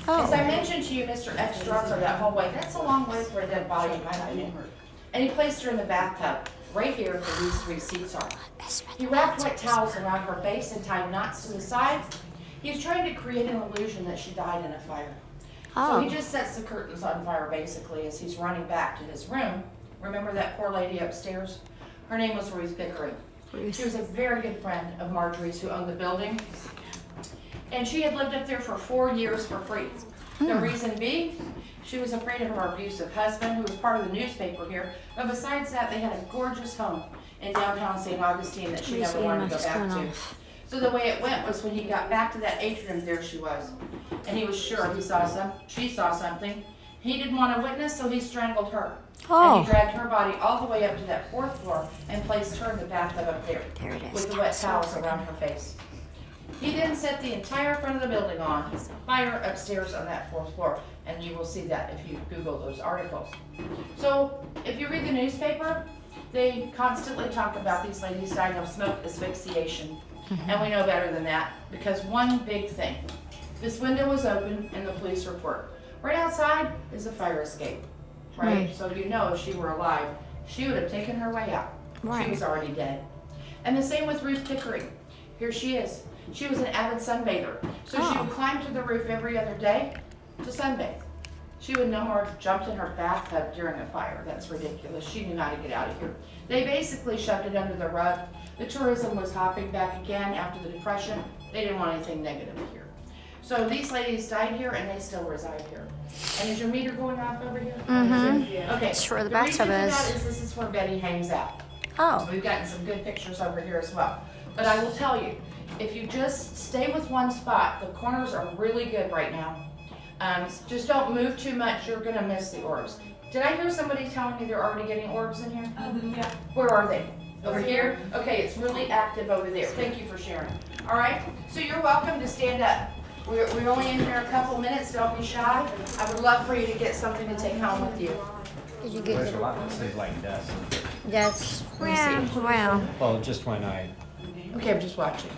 As I mentioned to you, Mr. X drugged her that whole way. That's a long way for a dead body, in my opinion. And he placed her in the bathtub, right here where these 3 seats are. He wrapped wet towels around her face and tied knots to the sides. He was trying to create an illusion that she died in a fire. So he just sets the curtains on fire, basically, as he's running back to his room. Remember that poor lady upstairs? Her name was Ruth Pickering. She was a very good friend of Marjorie's who owned the building. And she had lived up there for 4 years for free. The reason being, she was afraid of her abusive husband, who was part of the newspaper here. But besides that, they had a gorgeous home in downtown Saint Augustine that she never wanted to go back to. So the way it went was when he got back to that atrium, there she was. And he was sure she saw something. He didn't want to witness, so he strangled her. And he dragged her body all the way up to that 4th floor and placed her in the bathtub up there. There it is. With the wet towels around her face. He then set the entire front of the building on fire upstairs on that 4th floor. And you will see that if you Google those articles. So if you read the newspaper, they constantly talk about these ladies dying of smoke asphyxiation. And we know better than that, because one big thing. This window was open in the police report. Right outside is a fire escape, right? So you know if she were alive, she would have taken her way out. She was already dead. And the same with Ruth Pickering. Here she is. She was an avid sunbather. So she would climb to the roof every other day to sunbathe. She would no more have jumped in her bathtub during a fire. That's ridiculous. She knew how to get out of here. They basically shoved it under the rug. The tourism was hopping back again after the Depression. They didn't want anything negative here. So these ladies died here and they still reside here. And is your meter going off over here? Okay. It's where the reason bathtub for that is. is this is where Betty hangs out. Oh. We've gotten some good pictures over here as well. But I will tell you, if you just stay with one spot, the corners are really good right now. Just don't move too much, you're gonna miss the orbs. Did I hear somebody telling me they're already getting orbs in here? Yeah. Where are they? Over here? Okay, it's really active over there. Thank you for sharing. All right, so you're welcome to stand up. We're only in here a couple minutes, don't be shy. I would love for you to get something to take home with you. Did you get There's a lot that seems like dust. That's wow. Well, just when I... Okay, I'm just watching.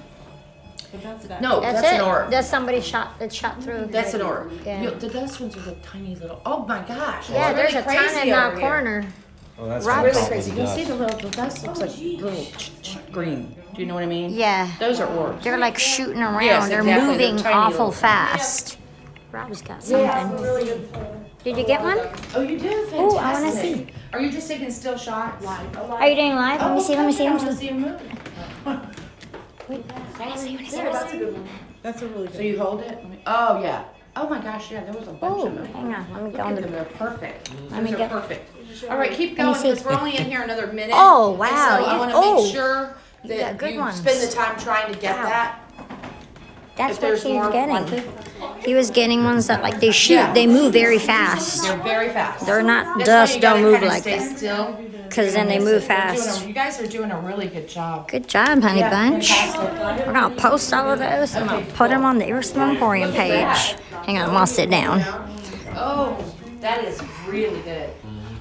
That's No, That's that's it. an orb. That's somebody that shot through. That's an orb. Yeah. The dust ones are the tiny little, oh my gosh. Yeah, it's there's really a ton crazy in that over here. corner. Oh, that's Right. Really called crazy. the You dust. see the dust looks like little green. Do you know what I mean? Yeah. Those are orbs. They're like shooting around. Yes, They're exactly. moving They're tiny awful little- fast. Rob's got something. really good photo. Did you get one? Oh, you do? Fantastic. Oh, I want to see. Are you just taking still shots? Are you doing live? Let me see. Let me see. I Let want me to see. see a movie. Wait, let me see. Let me see. There, that's a good one. That's a really good So you hold it? Oh, yeah. Oh my gosh, yeah, there was a bunch Oh, of them. hang on. Let me Look go at on them, the. they're perfect. Let me Those go. are perfect. All right, keep Let me going see. because we're only in here another minute. Oh, And wow, so I you- want to oh, make sure you got that good you ones. spend the time trying to get Wow. that. That's If what there's she more was getting. wanted. He was getting ones that like they shoot. Yeah. They move very fast. They're very fast. They're not That's dust. why you gotta Don't move kinda like stay that. still. Because then they move They're doing fast. you guys are doing a really good job. Good job, honey Yeah, bunch. fantastic. We're gonna post all of those. I'm gonna put them on the Earsomemporium page. Hang on, I'm gonna sit down. Oh, that is really good.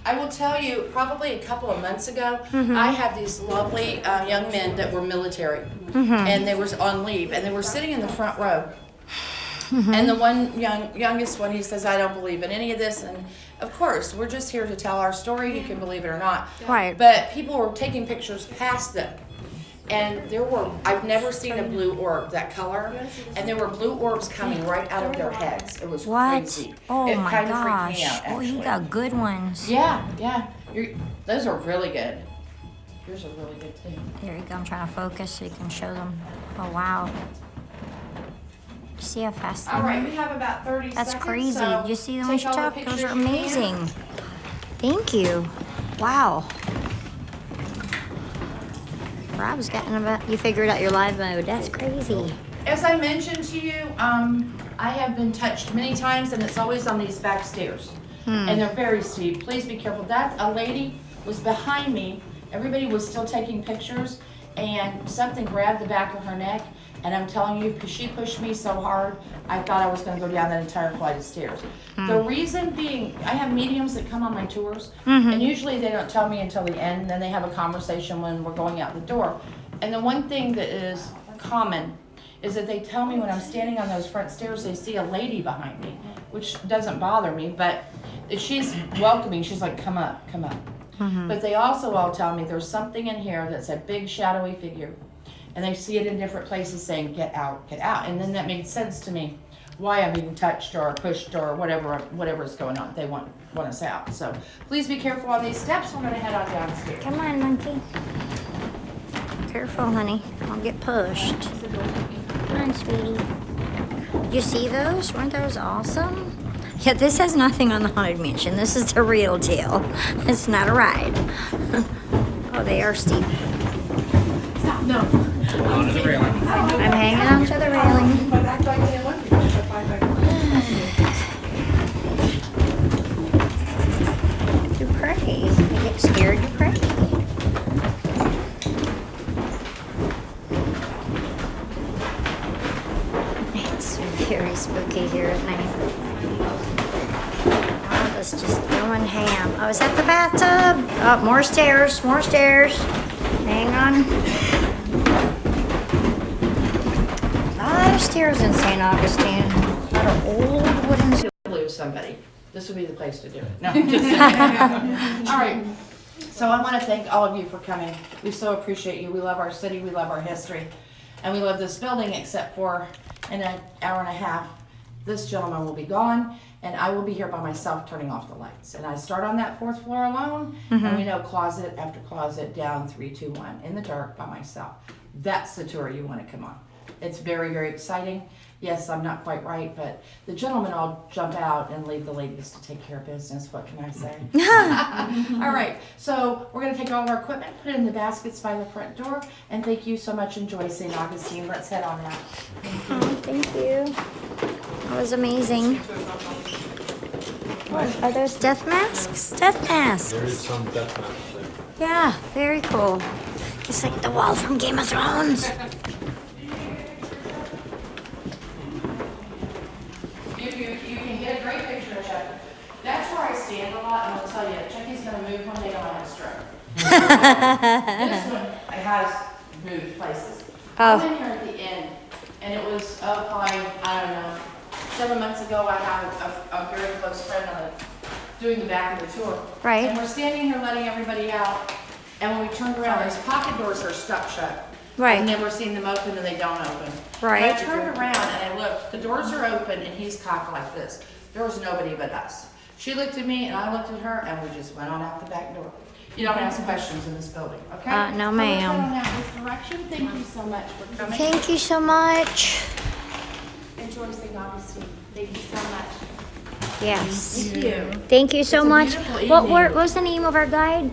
I will tell you, probably a couple of months ago, I had these lovely young men that were military, and they were on leave, and they were sitting in the front row. And the one youngest one, he says, "I don't believe in any of this." And of course, we're just here to tell our story. You can believe it or not. Right. But people were taking pictures past them. And I've never seen a blue orb that color. And there were blue orbs coming right out of their heads. It was What? crazy. Oh It my kind of freaked gosh. me out, Oh, you actually. got good ones. Yeah. Those are really good. Yours are really good too. There you go. I'm trying to focus so you can show them. Oh wow. See how fast they All right, move? we have about 30 That's seconds. crazy. So Did you see them take when you all the took? Those pictures are you can. amazing. Thank you. Wow. Rob's gotten about. You figured out your live mode. That's crazy. As I mentioned to you, I have been touched many times, and it's always on these back stairs. And they're very steep. Please be careful. That a lady was behind me. Everybody was still taking pictures, and something grabbed the back of her neck. And I'm telling you, she pushed me so hard, I thought I was going to go down that entire flight of stairs. The reason being, I have mediums that come on my tours, and usually they don't tell me until the end, and then they have a conversation when we're going out the door. And the one thing that is common is that they tell me when I'm standing on those front stairs, they see a lady behind me, which doesn't bother me, but she's welcoming. She's like, come up, come up. But they also all tell me there's something in here that's a big shadowy figure. And they see it in different places saying, get out, get out. And then that made sense to me why I'm being touched or pushed or whatever is going on. They want us out. So please be careful on these steps. We're going to head on downstairs. Come on, monkey. Careful, honey. Don't get pushed. Come on, sweetie. Did you see those? Weren't those awesome? Yeah, this has nothing on the Haunted Mansion. This is the real deal. It's not a ride. Oh, they are steep. No. I'm hanging on to the railing. To pray. I get scared to pray. It's very spooky here at night. I was just going ham. I was at the bathtub. Oh, more stairs, more stairs. Hang on. A lot of stairs in Saint Augustine. A lot of old wooden stairs. Lose somebody. This would be the place to do it. No, I'm just kidding. All right. So I want to thank all of you for coming. We so appreciate you. We love our city. We love our history. And we love this building except for in an hour and a half, this gentleman will be gone. And I will be here by myself turning off the lights. And I start on that 4th floor alone. And we know closet after closet down 3, 2, 1 in the dark by myself. That's the tour you want to come on. It's very, very exciting. Yes, I'm not quite right, but the gentlemen all jump out and leave the ladies to take care of business. What can I say? All right, so we're going to take all of our equipment, put it in the baskets by the front door, and thank you so much. Enjoy St. Augustine. Let's head on out. Oh, thank you. That was amazing. What, are those death masks? Death masks. There is some death masks there. Yeah, very cool. It's like the wall from Game of Thrones. You can get a great picture of Chucky. That's where I stand a lot, and I'll tell you, Chucky's going to move one day when I have a stroke. This one has moved places. Oh. I'm in here at the end, and it was probably, I don't know, 7 months ago. I have a very close friend doing the back of the tour. Right. And we're standing here letting everybody out, and when we turned around, those pocket doors are stuck shut. Right. I've never seen them open and they don't open. Right. I turned around and I looked, the doors are open and he's cocked like this. There was nobody but us. She looked at me and I looked at her and we just went on out the back door. You don't ask questions in this building, okay? No, We're going ma'am. out this direction. Thank you so much for coming. Thank you so much. Enjoy Saint Augustine. Thank you so much. Yes. Thank you. Thank you so It's a much. beautiful What evening. was the name of our guide?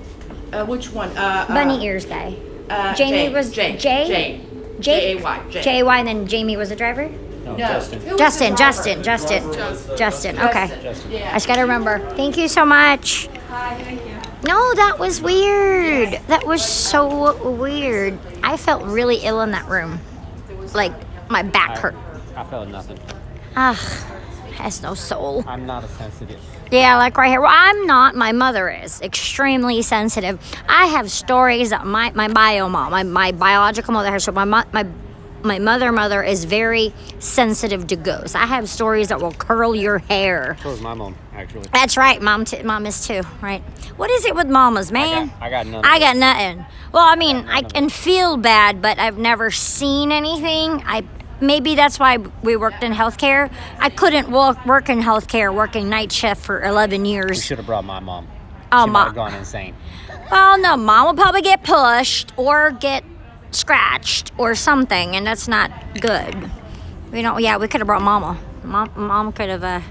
Which one? Bunny Ears guy. Jay, Jamie was Jay. J-A-Y. Jay. J-A-Y, and then Jamie was the driver? No, No. Justin. Who was Justin, the Justin, driver? Justin. Okay. Justin. Yeah. I just gotta remember. Thank you so much. Hi, thank you. No, that was weird. That was so weird. I felt really ill in that room. Like, my back hurt. I felt nothing. Ugh, has no soul. I'm not a sensitive. Yeah, like right here. Well, I'm not. My mother is extremely sensitive. I have stories that my bio mom, my biological mother has. So my mother is very sensitive to ghosts. I have stories that will curl your hair. So was my mom, actually. That's right. Mom is too. Right. What is it with mamas, man? I got nothing. I got nothing. Well, I mean, I can feel bad, but I've never seen anything. Maybe that's why we worked in healthcare. I couldn't work in healthcare, working night shift for 11 You years. should have brought my mom. Oh, She might Mom. have gone insane. Well, no, Mom will probably get pushed or get scratched or something, and that's not good. We could have brought Mama. Mom could have,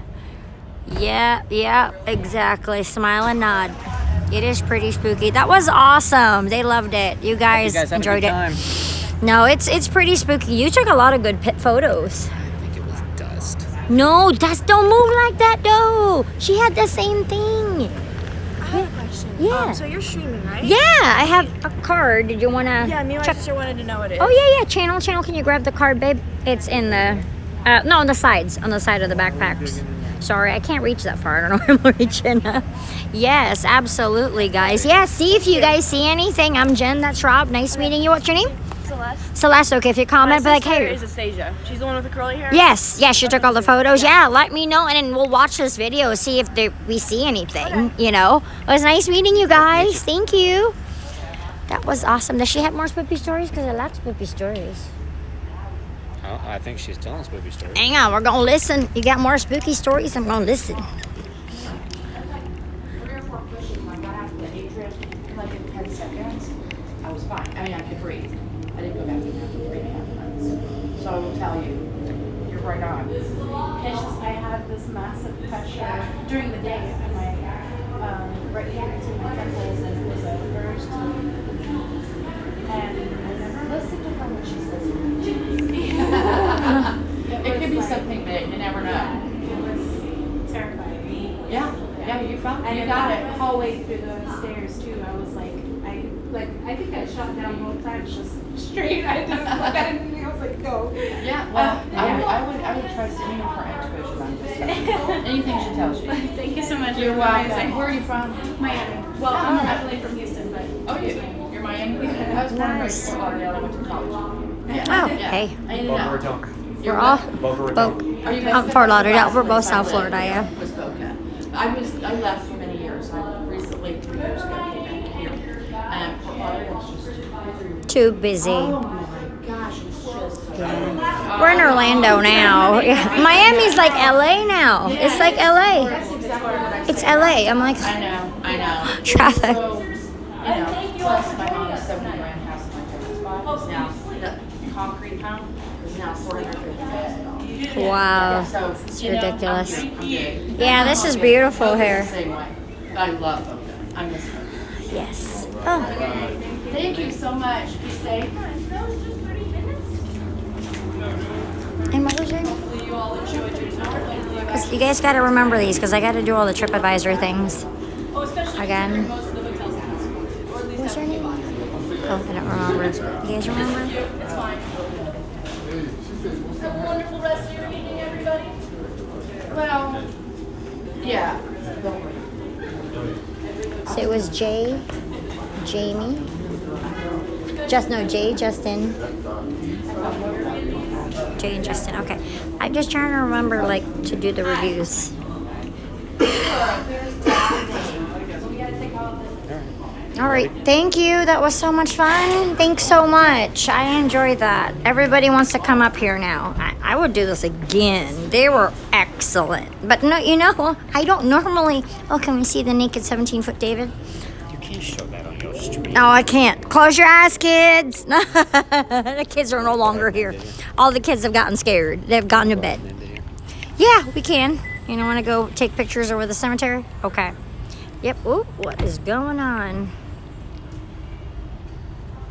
yeah, exactly. Smile and nod. It is pretty spooky. That was awesome. They loved it. You guys, You guys had a enjoyed good it. time. No, it's pretty spooky. You took a lot of good photos. I think it was dust. No, dust don't move like that though. She had the same thing. I have a question. Yeah. So you're streaming, right? Yeah, I have a card. Did you want to Yeah, me and my check? sister wanted to know what it is. Oh, yeah. Channel. Can you grab the card, babe? It's in the, no, on the sides, on the side of the backpacks. Sorry, I can't reach that far. I don't know where I'm reaching. Yes, absolutely, guys. Yeah, see if you guys see anything. I'm Jen. That's Rob. Nice meeting you. What's your name? Celeste. Okay, if you comment, be like, hey. is Astasia. She's the one with the curly hair? Yes, she took all the photos. Yeah, let me know, and then we'll watch this video, see if we see anything, you know. It was nice meeting you guys. Thank you. That was awesome. Does she have more spooky stories? Because I like spooky stories. Oh, I think she's telling spooky stories. Hang on, we're going to listen. You got more spooky stories? I'm going to listen. 3 or 4 pushes, I got out of the atrium, like in 10 seconds, I was fine. I mean, I could breathe. I didn't go back to that for 3.5 months. So I will tell you, you're right on. It's just I had this massive pressure during the day in my right here between my temples, and it was a burst. And I never listened to her when she says It could be something big, you never know. It was terrifying. Yeah, you found it. And You in got that it. hallway through the stairs too, I was like, I think I shot down both times just straight. I didn't look at anything. I was like, go. Yeah, well, I would trust anyone for intuition. I'm just anything she tells you. Thank you so much. You're welcome. Where are you from? Miami. Well, I'm originally from Houston, but. Oh, you're Miami? I was born and raised in Fort Lauderdale. I went to college. Oh, okay. I ended up. We're all Are you guys Fort Lauderdale. We're last both place I South lived Florida, yeah. was Boca. I left for many years. I recently 3 years ago came back here. And Fort Lauderdale's just Too busy. oh my gosh, it's just We're in Orlando now. Yeah. Miami's like LA now. It's like LA. That's exactly what I It's LA. I'm like, I know. traffic. So, plus my mom's $70,000 house in my parents' bought is now, the concrete home is now $450,000. Wow. So, It's you know, ridiculous. I'm good. Yeah, this is beautiful Boca's here. the same way. I love Boca. I miss her. Yes. Oh. Thank you so much. Be safe. And what was your name? You guys got to remember these because I got to do all the TripAdvisor things. Again. What's your name? Oh, I don't remember. You guys remember? It's fine. Have a wonderful rest of your evening, everybody. Well, yeah. Don't worry. So it was Jamie, Justin. Jay and Justin. Okay. I'm just trying to remember, like, to do the reviews. All right, thank you. That was so much fun. Thanks so much. I enjoyed that. Everybody wants to come up here now. I would do this again. They were excellent. But no, you know, I don't normally. Oh, can we see the naked 17-foot David? You can't show that on your stream. No, I can't. Close your eyes, kids. The kids are no longer here. All the kids have gotten scared. They've gone to bed. Yeah, we can. You don't want to go take pictures over the cemetery? Okay. Yep. Ooh, what is going on?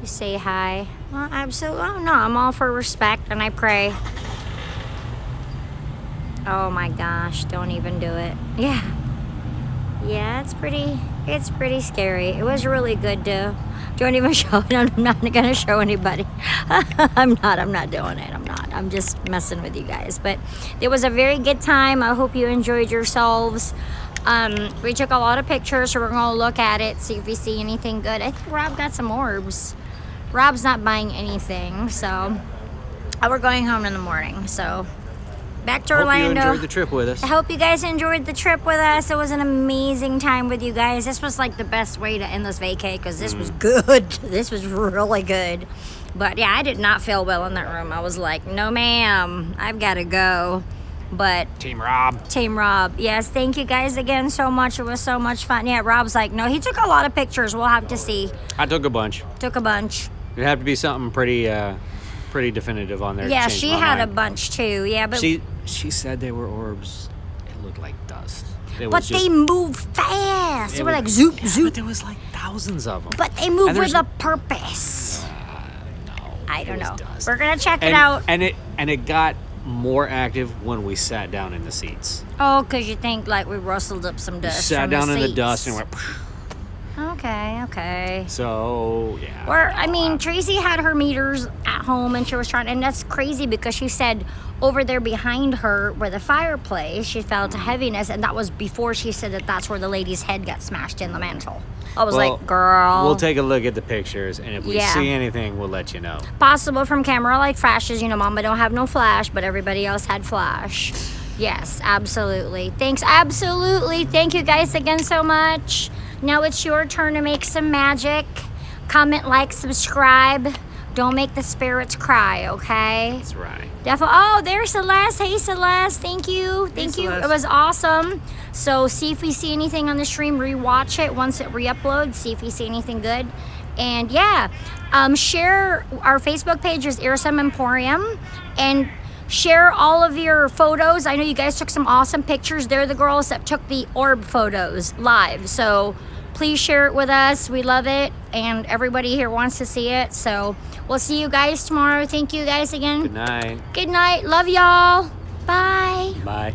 You say hi. Well, absolutely. Oh, no, I'm all for respect, and I pray. Oh my gosh, don't even do it. Yeah. Yeah, it's pretty scary. It was really good to. Don't even show it. I'm not gonna show anybody. I'm not doing it. I'm just messing with you guys. But it was a very good time. I hope you enjoyed yourselves. We took a lot of pictures, so we're gonna look at it, see if we see anything good. I think Rob got some orbs. Rob's not buying anything, so we're going home in the morning. So back to Orlando. Hope you enjoyed the trip with us. I hope you guys enjoyed the trip with us. It was an amazing time with you guys. This was like the best way to end this vacay because this was good. This was really good. But yeah, I did not feel well in that room. I was like, no ma'am, I've got to go. But Team Rob. Team Rob. Yes, thank you guys again so much. It was so much fun. Yeah, Rob's like, no, he took a lot of pictures. We'll have to see. I took a bunch. Took a bunch. It'd have to be something pretty definitive on there. Yeah, to change she my had mind. a bunch too. Yeah, but she said they were orbs. It looked like dust. But they move fast. They were like zoop, zoop. But there was like thousands of them. But they move with a purpose. I don't know. We're gonna check it out. And it got more active when we sat down in the seats. Oh, because you think like we rustled up some dust. Sat from down the in the seats. dust and went. Okay. So yeah. Or I mean, Tracy had her meters at home, and she was trying, and that's crazy because she said over there behind her, where the fireplace, she felt a heaviness, and that was before she said that that's where the lady's head got smashed in the mantle. I was like, girl. We'll take a look at the pictures, and if we Yeah. see anything, we'll let you know. Possible from camera like flashes. You know, Mama don't have no flash, but everybody else had flash. Yes, absolutely. Thanks, absolutely. Thank you guys again so much. Now it's your turn to make some magic. Comment, like, subscribe. Don't make the spirits cry, okay? That's right. Definitely. Oh, there's Celeste. Hey, Celeste. Thank you. Thank you. Celeste. It was awesome. So see if we see anything on the stream. Rewatch it once it re-uploads. See if we see anything good. And yeah, share our Facebook page is earsomemporium, and share all of your photos. I know you guys took some awesome pictures. They're the girls that took the orb photos live. So please share it with us. We love it, and everybody here wants to see it. So we'll see you guys tomorrow. Thank you guys again. Good night. Good night. Love y'all. Bye. Bye.